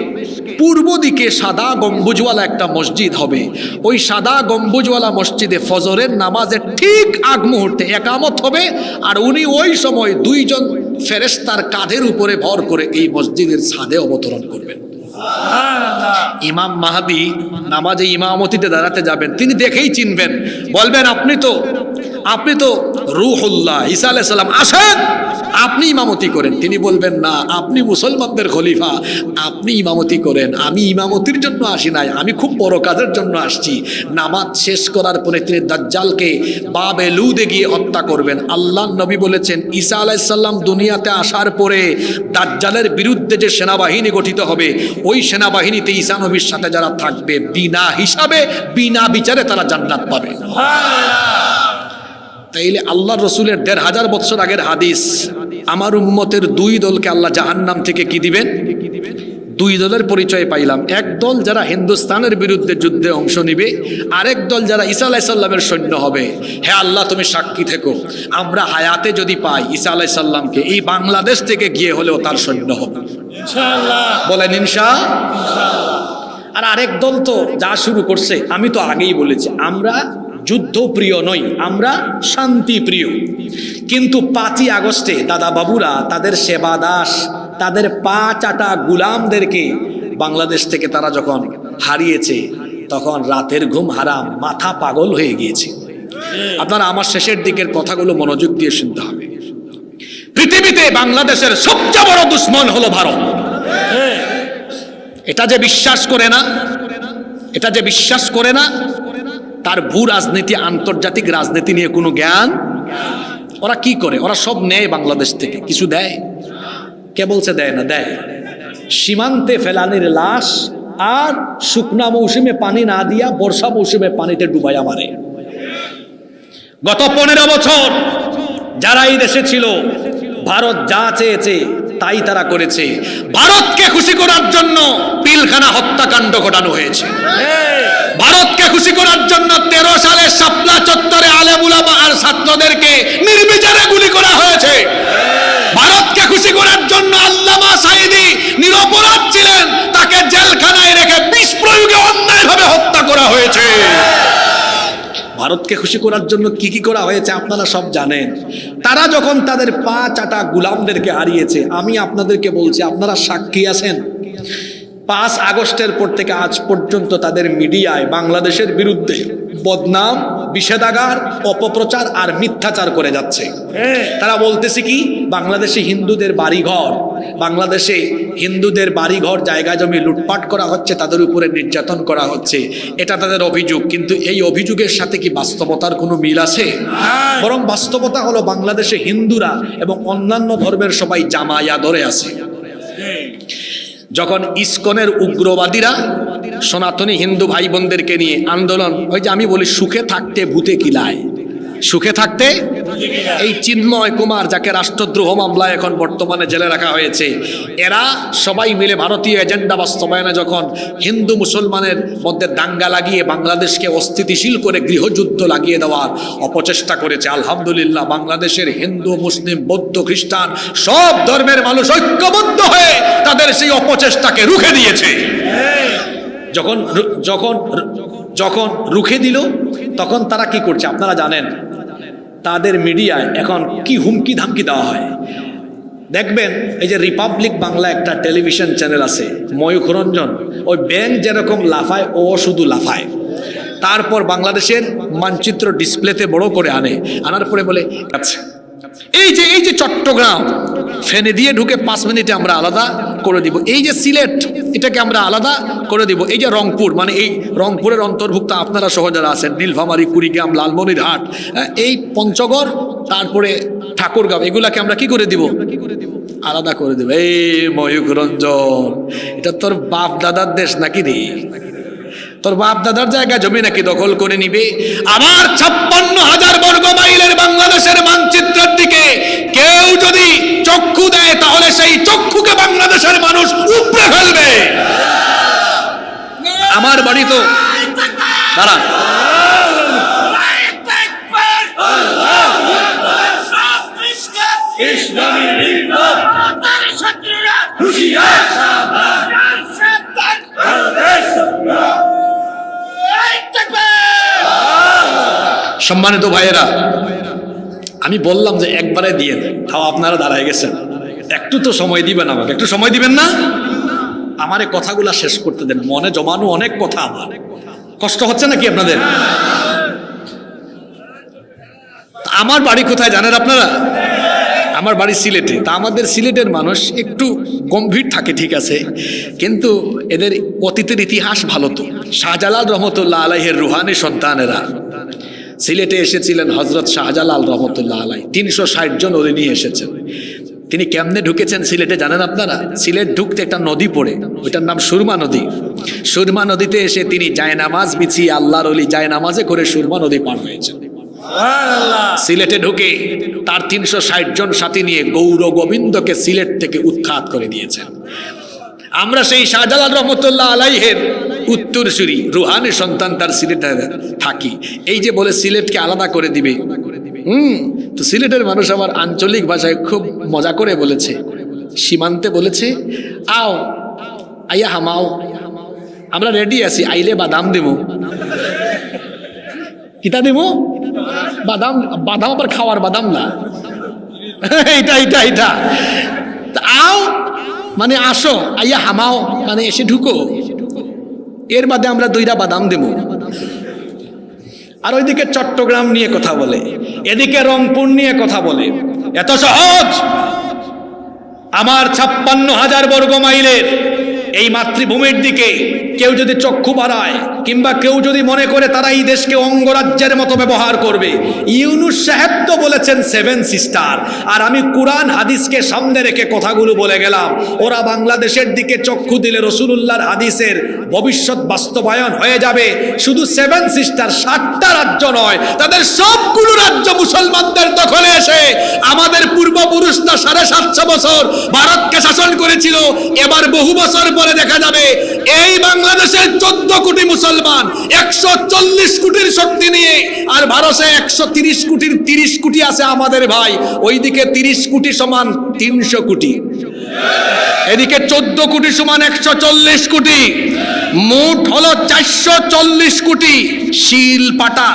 পূর্ব দিকে সাদা গম্বুজওয়ালা একটা মসজিদ হবে। ওই সাদা গম্বুজওয়ালা মসজিদে ফজরের নামাজের ঠিক আগ মুহূর্তে একামত হবে, আর উনি ওই সময় 2 জন ফেরেশতার কাঁধের উপরে ভর করে এই মসজিদের ছাদে অবতরণ করবেন। ইমাম মাহদী নামাজে ইমামতিতে দাঁড়াতে যাবেন, তিনি দেখেই চিনবেন, বলবেন আপনি তো রূহুল্লাহ, ঈসা আলাইহিস সালাম, আসেন আপনি ইমামতি করেন। তিনি বলবেন না, আপনি মুসলমানদের খলিফা, আপনি ইমামতি করেন। আমি ইমামতির জন্য আসি নাই, আমি খুব বড় কাজের জন্য আসছি। নামাজ শেষ করার পরে তিনি দাজ্জালকে বাবে লুদে গিয়ে হত্যা করবেন। আল্লাহর নবী বলেছেন ঈসা আলাইহিস সালাম দুনিয়াতে আসার পরে দাজ্জালের বিরুদ্ধে যে সেনাবাহিনী গঠিত হবে, ওই সেনাবাহিনীতে ঈসা নবীর সাথে যারা থাকবে, বিনা হিসাবে বিনা বিচারে তারা জান্নাত পাবে। তাইলে আল্লাহ রসুলের 1500 বছর আগের হাদিস, আমার উম্মতের 2 দলকে আল্লাহ জাহান্নাম থেকে কি দিবেন? 2 দলের পরিচয় পাইলাম। এক দল যারা হিন্দুস্তানের বিরুদ্ধে যুদ্ধে অংশ নিবে, আরেক দল যারা ঈসা আলাইহিস সালামের সৈন্য হবে। হে আল্লাহ, তুমি সাক্ষী থেকো, আমরা হায়াতে যদি পাই ঈসা আলাইহিস সালামকে, এই বাংলাদেশ থেকে গিয়ে হলেও তার সৈন্য হবে ইনশাআল্লাহ। বলেন ইনশাআল্লাহ। আর আরেক দল তো যা শুরু করছে, আমি তো আগেই বলেছি, আমরা যুদ্ধ প্রিয় নই, আমরা শান্তি প্রিয়। কিন্তু 5ই আগস্টে দাদা বাবুরা তাদের সেবা দাস, তাদের পা চাটা গুলামদেরকে বাংলাদেশ থেকে তারা যখন হারিয়েছে, তখন রাতের ঘুম হারাম, মাথা পাগল হয়ে গিয়েছে। আপনারা আমার শেষের দিকের কথাগুলো মনোযোগ দিয়ে শুনতে হবে। পৃথিবীতে বাংলাদেশের সবচেয়ে বড় দুশ্মন হলো ভারত। এটা যে বিশ্বাস করে না, তার ভূ রাজনীতি, আন্তর্জাতিক রাজনীতি নিয়ে কোনো জ্ঞান। ওরা কি করে? ওরা সব নেয় বাংলাদেশ থেকে, কিছু দেয়? কে বলছে দেয় না? দেয়। সীমান্তে ফেলানির লাশ আর শুকনা মৌসুমে পানি না দিয়া বর্ষা মৌসুমে পানিতে ডুবাইয়া মারে। গত 15 বছর যারা এই দেশে ছিল, ভারত যা চেয়েছে তাই তারা করেছে। ভারতকে খুশি করার জন্য পিলখানা হত্যাকাণ্ড ঘটানো হয়েছে। ভারতকে খুশি করার জন্য 13 সালে শাপলা চত্বরে আলেম উলামা আর ছাত্রদেরকে নির্বিচারে গুলি করা হয়েছে। ভারতকে খুশি করার জন্য আল্লামা সাঈদী নিরপরাধ ছিলেন, তাকে জেলখানায় রেখে বিষ প্রয়োগে অন্যায়ভাবে হত্যা করা হয়েছে। ভারতকে খুশি করার জন্য কি কি করা হয়েছে আপনারা সব জানেন। তারা যখন তাদের পা চাটা গুলামদেরকে হারিয়েছে, আমি আপনাদেরকে বলছি, আপনারা সাক্ষী আছেন। 5 আগস্টের পর থেকে আজ পর্যন্ত তাদের মিডিয়ায় বাংলাদেশের বিরুদ্ধে বদনাম, বিষেধাগার, অপপ্রচার আর মিথ্যাচার করে যাচ্ছে। তারা বলতেছে কি, বাংলাদেশে হিন্দুদের বাড়িঘর, বাংলাদেশে হিন্দুদের বাড়িঘর জায়গা জমি লুটপাট করা হচ্ছে, তাদের উপরে নির্যাতন করা হচ্ছে, এটা তাদের অভিযোগ। কিন্তু এই অভিযোগের সাথে কি বাস্তবতার কোনো মিল আছে? বরং বাস্তবতা হলো বাংলাদেশে হিন্দুরা এবং অন্যান্য ধর্মের সবাই জামায়া ধরে আছে। যখন ইসকনের উগ্রবাদীরা সনাতনী হিন্দু ভাই বোনদেরকে নিয়ে আন্দোলন, ওই যে আমি বলি সুখে থাকতে ভূতে কিলায়, সুখে থাকতে, এই চিন্ময় কুমার যাকে রাষ্ট্রদ্রোহ মামলায় এখন বর্তমানে জেলে রাখা হয়েছে, এরা সবাই মিলে ভারতীয় এজেন্ডা বাস্তবায়নে যখন হিন্দু মুসলমানের মধ্যে দাঙ্গা লাগিয়ে বাংলাদেশকে অস্থিতিশীল করে গৃহযুদ্ধ লাগিয়ে দেওয়ার অপচেষ্টা করেছে। আলহামদুলিল্লাহ, বাংলাদেশের হিন্দু, মুসলিম, বৌদ্ধ, খ্রিস্টান সব ধর্মের মানুষ ঐক্যবদ্ধ হয়ে তাদের সেই অপচেষ্টাকে রুখে দিয়েছে। যখন যখন যখন রুখে দিল, তখন তারা কি করছে আপনারা জানেন। তাদের মিডিয়ায় এখন কি হুমকি ধামকি দেওয়া হয় দেখবেন। এই যে রিপাবলিক বাংলা একটা টেলিভিশন চ্যানেল আছে, ময়ূখ রঞ্জন, ওই ব্যাংক যেরকম লাফায় ও শুধু লাফায়। তারপর বাংলাদেশের মানচিত্র ডিসপ্লেতে বড় করে আনার পরে বলে, আচ্ছা এই যে চট্টগ্রাম ফেনে দিয়ে ঢুকে 5 মিনিটে আমরা আলাদা করে দিব, এই যে সিলেট এটাকে আমরা আলাদা করে দিব, এই যে রংপুর, মানে এই রংপুরের অন্তর্ভুক্ত আপনারা সহ যারা আছেন, নীলফামারী, কুড়িগ্রাম, লালমনিরহাট, এই পঞ্চগড়, তারপরে ঠাকুরগাঁও, এগুলাকে আমরা কি করে দিব? আলাদা করে দেব। এই ময়ূখ রঞ্জন, এটা তোর বাপ দাদার দেশ নাকি রে? তোর বাপ দাদার জায়গা জমি নাকি দখল করে নিবে? আমার 56,000 বর্গ মাইলের বাংলাদেশের মানচিত্রের দিকে কেউ যদি চক্ষু দেয়, তাহলে সেই চক্ষুকে বাংলাদেশের মানুষ উপড়ে ফেলবে। আমার বাড়ি তো দাঁড়া, সম্মানিত ভাইয়েরা, আমি বললাম যে একবারে দিয়ে, তাও আপনারা দাঁড়ায় গেছেন, একটু তো সময় দিবেন আমাকে, একটু সময় দিবেন না? আমার এই কথাগুলা শেষ করতে দেন, মনে জমানো অনেক কথা, আমার কষ্ট হচ্ছে নাকি আপনাদের? আমার বাড়ি কোথায় জানেন আপনারা? আমার বাড়ি সিলেটে। তা আমাদের সিলেটের মানুষ একটু গম্ভীর থাকে, ঠিক আছে, কিন্তু এদের অতীতের ইতিহাস ভালো। তো শাহজালাল রহমতুল্লাহ আলাইহের রুহানি সন্তানেরা সিলেটে এসেছিলেন। হজরত শাহজালাল রহমতুল্লাহ আলাই 360 জন ওরে নিয়ে এসেছেন। তিনি কেমনে ঢুকেছেন সিলেটে জানেন আপনারা? সিলেট ঢুকতে একটা নদী পড়ে, ওইটার নাম সুরমা নদী। সুরমা নদীতে এসে তিনি জায়নামাজ বিছিয়ে, আল্লাহর ওলি জায়নামাজে করে সুরমা নদী পার হয়েছেন। সিলেটে ঢুকে তার 360 জন সাথী নিয়ে গৌর গোবিন্দকে সিলেট থেকে উৎখাত করে দিয়েছেন। আমরা সেই শাহজালাল রহমতুল্লাহ আলাইহের উত্তরসূরি রুহানি সন্তান, তার সিলেটে থাকি। এই যে বলে সিলেটকে আলাদা করে দিবে, তো সিলেটের মানুষ আমার আঞ্চলিক ভাষায় খুব মজা করে বলেছে, সীমান্তে বলেছে, আও আইয়া হামাও, আমরা রেডি আছি, আইলে বাদাম দেবো। কিতা দেবো? বাদাম। বাদাম আবার খাওয়ার বাদাম না, এটা আও মানে আসো, আইয়া হামাও মানে এসে ঢুকো, এর বাদে আমরা 2টা বাদাম দেব। আর ওইদিকে চট্টগ্রাম নিয়ে কথা বলে, এদিকে রংপুর নিয়ে কথা বলে। এত সহজ? আমার 56,000 বর্গ মাইলের এই মাতৃভূমির দিকে কেউ যদি চক্ষু বাড়ায় কিংবা কেউ যদি মনে করে তারা এই দেশকে অঙ্গরাজ্যের মতো ব্যবহার করবে, ইউনূস সাহেব তো বলেছেন 7 সিস্টার, আর আমি কোরআন হাদিসকে সামনে রেখে কথাগুলো বলে গেলাম। ওরা বাংলাদেশের দিকে চক্ষু দিলে রাসূলুল্লাহর হাদিসের ভবিষ্যৎ বাস্তবায়ন হয়ে যাবে। শুধু 7 সিস্টার, 7টা রাজ্য নয়, তাদের সবগুলো রাজ্য মুসলমানদের দখলে এসে আমাদের পূর্বপুরুষরা 750 বছর ভারতকে শাসন করেছিল। এবার বহু বছর পরে দেখা যাবে এই বাংলাদেশের 14 কোটি মুসলমান 140 কোটির শক্তি নিয়ে, আর ভারতে 130 কোটির 30 কোটি আছে আমাদের ভাই, ওইদিকে 30 কোটি সমান 300 কোটি, এদিকে 14 কোটি সমান 140 কোটি, মোট হলো 440 কোটি। শিল পাটা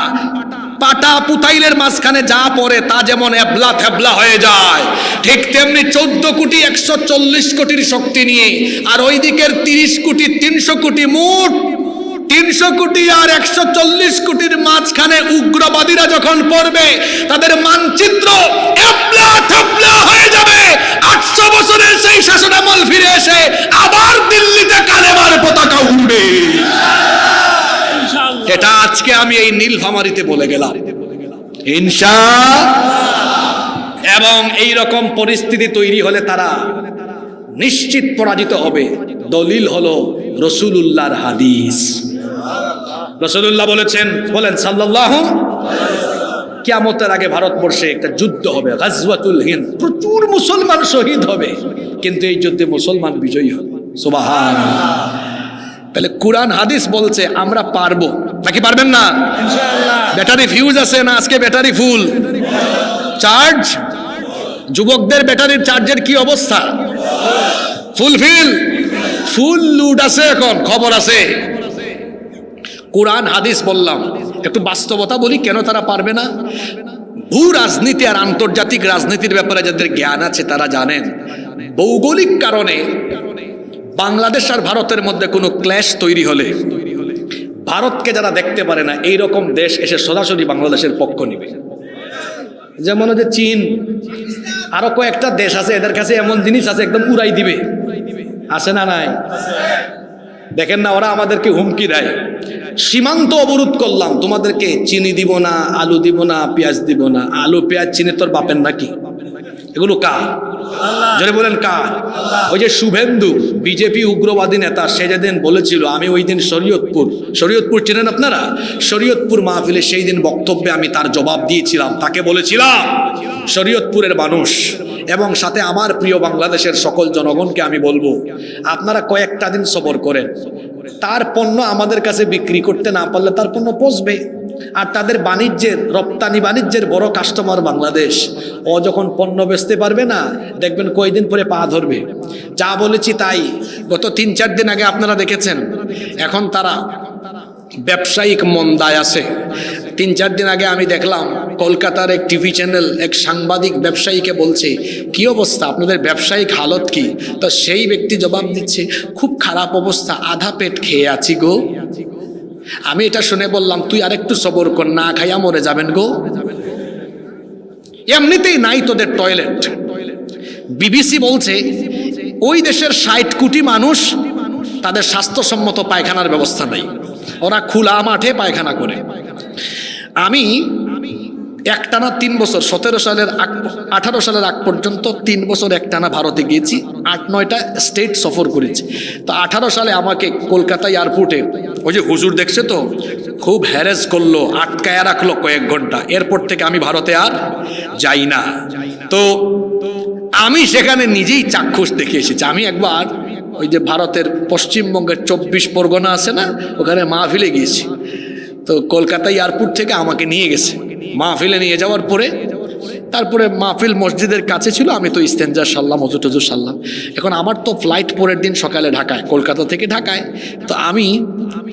পাটা পুতাইলের মাঝখানে যা পড়ে তা যেমন এবলা থেবলা হয়ে যায়, ঠিক তেমনি 14 কোটি 140 কোটির শক্তি নিয়ে, আর ওই দিকের 30 কোটি 300 কোটি, মোট 300 কোটি আর 140 কোটির মাঝখানে উগ্রবাদীরা যখন পড়বে, তাদের মানচিত্র এবলা থেবলা হয়ে যাবে। 800 বছরের সেই শাসনামল ফিরে এসে আবার দিল্লিতে কালেমার পতাকা উড়বে। এটা আজকে আমি এই নীলফামারীতে বলে গেলাম ইনশাআল্লাহ। এবং এই রকম পরিস্থিতি তৈরি হলে তারা নিশ্চিত পরাজিত হবে। দলিল হলো রাসূলুল্লাহর হাদিস। রাসূলুল্লাহ বলেছেন, বলেন সাল্লাল্লাহু, কিয়ামতের আগে ভারতবর্ষে একটা যুদ্ধ হবে, গাজওয়াতুল হিন্দ, প্রচুর মুসলমান শহীদ হবে, কিন্তু এই যুদ্ধে মুসলমান বিজয়ী হবে। সুবহানাল্লাহ। তাহলে কোরআন হাদিস বলছে আমরা পারবো, নাকি পারবেন না? ব্যাটারি ফিউজ আছে না আজকে ব্যাটারি ফুল চার্জ? যুবকদের ব্যাটারির চার্জের কি অবস্থা? ফুলফিল, ফুল লুড আছে, এখন খবর আছে। কোরআন হাদিস বললাম, একটু বাস্তবতা বলি কেন তারা পারবে না। ভূ রাজনীতি আর আন্তর্জাতিক রাজনীতির ব্যাপারে যাদের জ্ঞান আছে তারা জানেন, ভৌগোলিক কারণে বাংলাদেশ আর ভারতের মধ্যে কোনো ক্ল্যাশ তৈরি হলে ভারতকে যারা দেখতে পারে না, এইরকম দেশ এসে সরাসরি বাংলাদেশের পক্ষ নিবে। যেমন যে চীন, আরো কয়েকটা দেশ আছে, এদের কাছে এমন জিনিস আছে একদম উড়াই দিবে, আছে না নাই? দেখেন না, ওরা আমাদেরকে হুমকি দেয়, সীমান্ত অবরোধ করলাম, তোমাদেরকে চিনি দিব না, আলু দিব না, পেঁয়াজ দিব না। আলু পেঁয়াজ চিনি তোর বাপের নাকি? এগুলো কার? যারা বলেন কার? ওই যে শুভেন্দু বিজেপি উগ্রবাদী নেতা, সে যেদিন বলেছিল, আমি ওই দিন শরীয়তপুর চেনেন আপনারা? শরীয়তপুর মাহফিলে সেই দিন বক্তব্যে আমি তার জবাব দিয়েছিলাম, তাকে বলেছিলাম শরীয়তপুরের মানুষ এবং সাথে আমার প্রিয় বাংলাদেশের সকল জনগণকে আমি বলবো, আপনারা কয়েকটা দিন সবর করেন, তার পণ্য আমাদের কাছে বিক্রি করতে না পারলে তার পণ্য পচবে। আর তাদের বাণিজ্যের, রপ্তানি বাণিজ্যের বড় কাস্টমার বাংলাদেশ। ও যখন পণ্য বেচতে পারবে না, দেখবেন কয়দিন পরে পা ধরবে। যা বলেছি তাই। গত 3-4 দিন আগে আপনারা দেখেছেন, এখন তারা ব্যবসায়িক মন্দায় আছে। 3-4 দিন আগে আমি দেখলাম কলকাতার এক টিভি চ্যানেল এক সাংবাদিক ব্যবসায়ীকে বলছে, কি অবস্থা আপনাদের ব্যবসায়িক হালত কি? তো সেই ব্যক্তি জবাব দিচ্ছে, খুব খারাপ অবস্থা, আধা পেট খেয়ে আছি গো। আমি এটা শুনে বললাম, তুই আরেকটু সবর কর, না খাইয়া মরে যাবেন গো। এমনিতেই নাই তোদের টয়লেট। বিবিসি বলছে ওই দেশের 60 কোটি মানুষ, তাদের স্বাস্থ্যসম্মত পায়খানার ব্যবস্থা নেই, ওরা খোলা মাঠে পায়খানা করে। আমি একটানা 3 বছর, 18 সালের আগ পর্যন্ত 3 বছর একটানা ভারতে গিয়েছি, 8-9টা স্টেট সফর করেছি। তো 18 সালে আমাকে কলকাতা এয়ারপোর্টে ওই যে হুজুর দেখছে তো, খুব হ্যারেস করলো, আটকায়া রাখলো কয়েক ঘন্টা। এরপর থেকে আমি ভারতে আর যাই না। তো আমি সেখানে নিজেই চাক্ষুষ দেখে এসেছি। আমি একবার ওই যে ভারতের পশ্চিমবঙ্গের 24 পরগনা আছে না, ওখানে মাহফিলে গিয়েছি। তো কলকাতা এয়ারপোর্ট থেকে আমাকে নিয়ে গেছে। মাহফিলে নিয়ে যাওয়ার পরে তারপরে মাহফিল মসজিদের কাছে ছিল, আমি তো ইস্তেঞ্জা সারলাম, অজু টজু সারলাম। এখন আমার তো ফ্লাইট পরের দিন সকালে ঢাকায়, কলকাতা থেকে ঢাকায়। তো আমি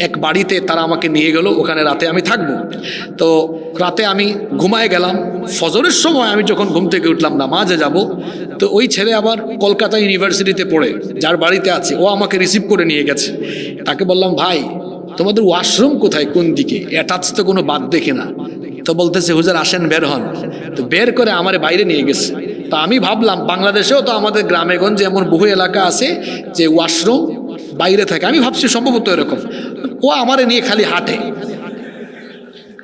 এক বাড়িতে তারা আমাকে নিয়ে গেল, ওখানে রাতে আমি থাকবো। তো রাতে আমি ঘুমায় গেলাম। ফজরের সময় আমি যখন ঘুম থেকে উঠলাম, নামাজে যাব, তো ওই ছেলে আবার কলকাতা ইউনিভার্সিটিতে পড়ে, যার বাড়িতে আছে, ও আমাকে রিসিভ করে নিয়ে গেছে। তাকে বললাম, ভাই তোমাদের ওয়াশরুম কোথায়, কোন দিকে? অ্যাটাচ তো কোনো বাদ দেখে না। তো বলতেছে, হুজুর আসেন বের হন। তো বের করে আমার বাইরে নিয়ে গেছে। তো আমি ভাবলাম বাংলাদেশেও তো আমাদের গ্রামে গঞ্জে এমন বহু এলাকা আছে যে ওয়াশরুম বাইরে থাকে, আমি ভাবছি সম্ভবত এরকম। ও আমারে নিয়ে খালি হাঁটে,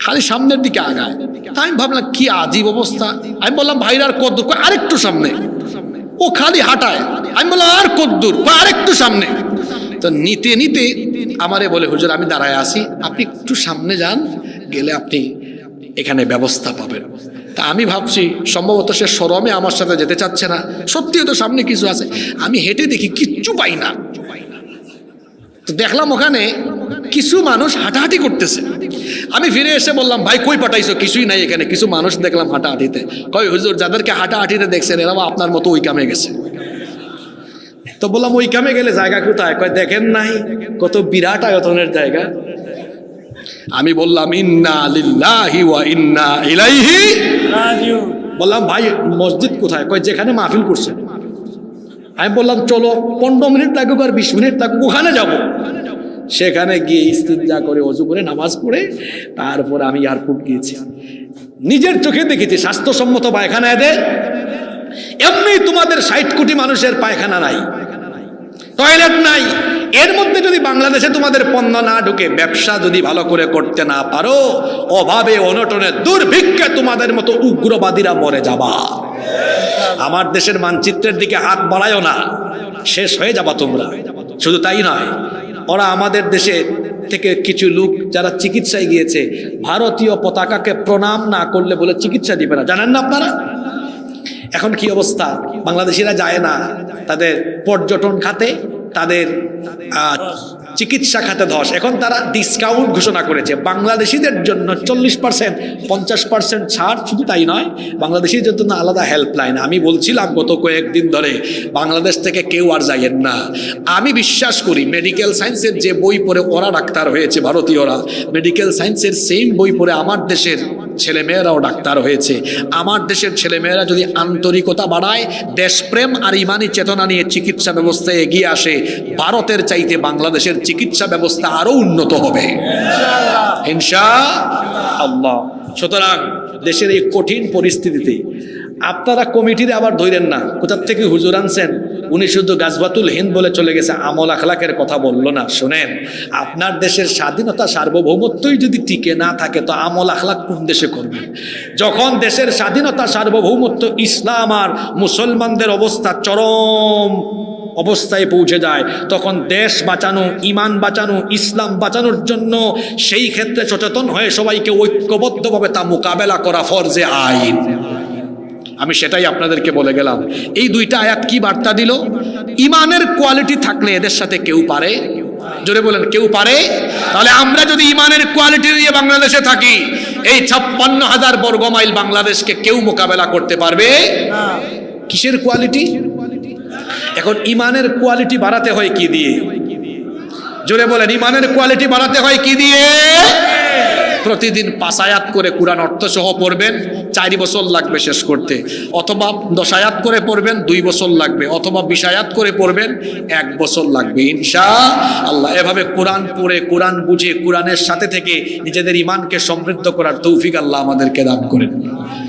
খালি সামনের দিকে আগায়। তা আমি ভাবলাম কি আজীব অবস্থা। আমি বললাম ভাইরা আর কদ্দূর? আরেকটু সামনে। ও খালি হাঁটায়। আমি বললাম আর কদ্দূর? আরেকটু সামনে। তো নিতে নিতে আমারে বলে, হুজুর আমি দাঁড়ায় আছি, আপনি একটু সামনে যান, গেলে আপনি এখানে ব্যবস্থা পাবেন। তা আমি ভাবছি সম্ভবত সে শরমে আমার সাথে যেতে চাচ্ছে না, সত্যিই তো সামনে কিছু আছে। আমি হেঁটে দেখি কিচ্ছু পাই না। তো দেখলাম ওখানে কিছু মানুষ হাঁটাহাঁটি করতেছে। আমি ফিরে এসে বললাম, ভাই কই পাঠাইছো? কিছুই নাই এখানে, কিছু মানুষ দেখলাম হাঁটাহাঁটিতে। কই হুজুর যাদেরকে হাঁটাহাঁটিতে দেখছেন এরাও আপনার মতো ওই কামে গেছে। তো বললাম ওই কামে গেলে জায়গা কোথায়? কয় দেখেন নাই কত বিরাট আয়তনের জায়গা। আমি বললাম ইন্না লিল্লাহি ওয়া ইন্না ইলাইহি রাজিউন। বললাম ভাই মসজিদ কোথায়? কয় যেখানে মাহফিল করছে। আমি বললাম চলো, 15 মিনিট লাগুক আর 20 মিনিট লাগুক, ওখানে যাব। সেখানে গিয়ে ইস্তিনজা করে ওযু করে নামাজ পড়ে তারপর আমি এয়ারপোর্ট গিয়েছি। নিজের চোখে দেখেছি স্বাস্থ্যসম্মত পায়খানা এদের। এমনি তোমাদের 60 কোটি মানুষের পায়খানা নাই, টয়লেট নাই। এর মধ্যে যদি বাংলাদেশে তোমাদের পণ্য না ঢুকে, ব্যবসা যদি ভালো করে করতে না পারো, অভাবে অনটনে দুর্ভিক্ষে তোমাদের মতো উগ্রবাদীরা মরে যাবা। আমার দেশের মানচিত্রের দিকে হাত বাড়ায়ও না, শেষ হয়ে যাবা তোমরা। শুধু তাই নয়, ওরা আমাদের দেশে থেকে কিছু লোক যারা চিকিৎসায় গিয়েছে, ভারতীয় পতাকাকে প্রণাম না করলে বলে চিকিৎসা দিবে না, জানেন না আপনারা? এখন কি অবস্থা? বাংলাদেশিরা যায় না, তাদের পর্যটন খাতে, তাদের চিকিৎসা খাতে ধস। এখন তারা ডিসকাউন্ট ঘোষণা করেছে বাংলাদেশিদের জন্য 40%, 50% ছাড়। শুধু তাই নয়, বাংলাদেশিদের জন্য আলাদা হেল্পলাইন। আমি বলছিলাম গত কয়েকদিন ধরে, বাংলাদেশ থেকে কেউ আর যাইয়েন না। আমি বিশ্বাস করি মেডিকেল সায়েন্সের যে বই পড়ে ওরা ডাক্তার হয়েছে, ভারতীয়রা মেডিকেল সায়েন্সের সেম বই পড়ে আমার দেশের ছেলেমেয়েরাও ডাক্তার হয়েছে। আমার দেশের ছেলেমেয়েরা যদি আন্তরিকতা বাড়ায়, দেশপ্রেম আর ইমানি চেতনা নিয়ে চিকিৎসা ব্যবস্থায় এগিয়ে আসে, ভারতের চাইতে বাংলাদেশের চিকিৎসা ব্যবস্থা আরো উন্নত হবে ইনশাআল্লাহ। সুতরাং দেশের এই কঠিন পরিস্থিতিতে আপনারা কমিটির আবার ধরেন না কোথার থেকে হুজুর আনছেন, উনি শুধু গাজবাতুল হিন্দ বলে চলে গেছে, আমল আখলাকের কথা বললো না। শোনেন, আপনার দেশের স্বাধীনতা সার্বভৌমত্বই যদি টিকে না থাকে তো আমল আখলাক কোন দেশে করবে? যখন দেশের স্বাধীনতা সার্বভৌমত্ব, ইসলাম আর মুসলমানদের অবস্থা চরম অবস্থায় পৌঁছে যায়, তখন দেশ বাঁচানো, ইমান বাঁচানো, ইসলাম বাঁচানোর জন্য সেই ক্ষেত্রে সচেতন হয়ে সবাইকে ঐক্যবদ্ধভাবে তা মোকাবেলা করা ফরজে আইন। আমি সেটাই আপনাদেরকে বলে গেলাম। এই দুইটা আয়াত কি বার্তা দিল? ইমানের কোয়ালিটি থাকলে এদের সাথে কেউ পারে? জোরে বলেন, কেউ পারে? তাহলে আমরা যদি ইমানের কোয়ালিটি নিয়ে বাংলাদেশে থাকি, এই 56,000 বর্গ মাইল বাংলাদেশকে কেউ মোকাবেলা করতে পারবে না। কিসের কোয়ালিটি? এখন ইমানের কোয়ালিটি বাড়াতে হয় কি দিয়ে? জোরে বলেন, ইমানের কোয়ালিটি বাড়াতে হয় কি দিয়ে? প্রতিদিন 5 আয়াত করে কুরআন অর্থ সহ পড়বেন, 4 বছর লাগবে শেষ করতে। অথবা 10 আয়াত করে পড়বেন, 2 বছর লাগবে। অথবা 20 আয়াত করে পড়বেন, 1 বছর লাগবে ইনশাআল্লাহ। এভাবে কোরআন পড়ে, কোরআন বুঝে, কোরআনের সাথে থেকে নিজেদের ইমানকে সমৃদ্ধ করার তৌফিক আল্লাহ আমাদেরকে দান করেন।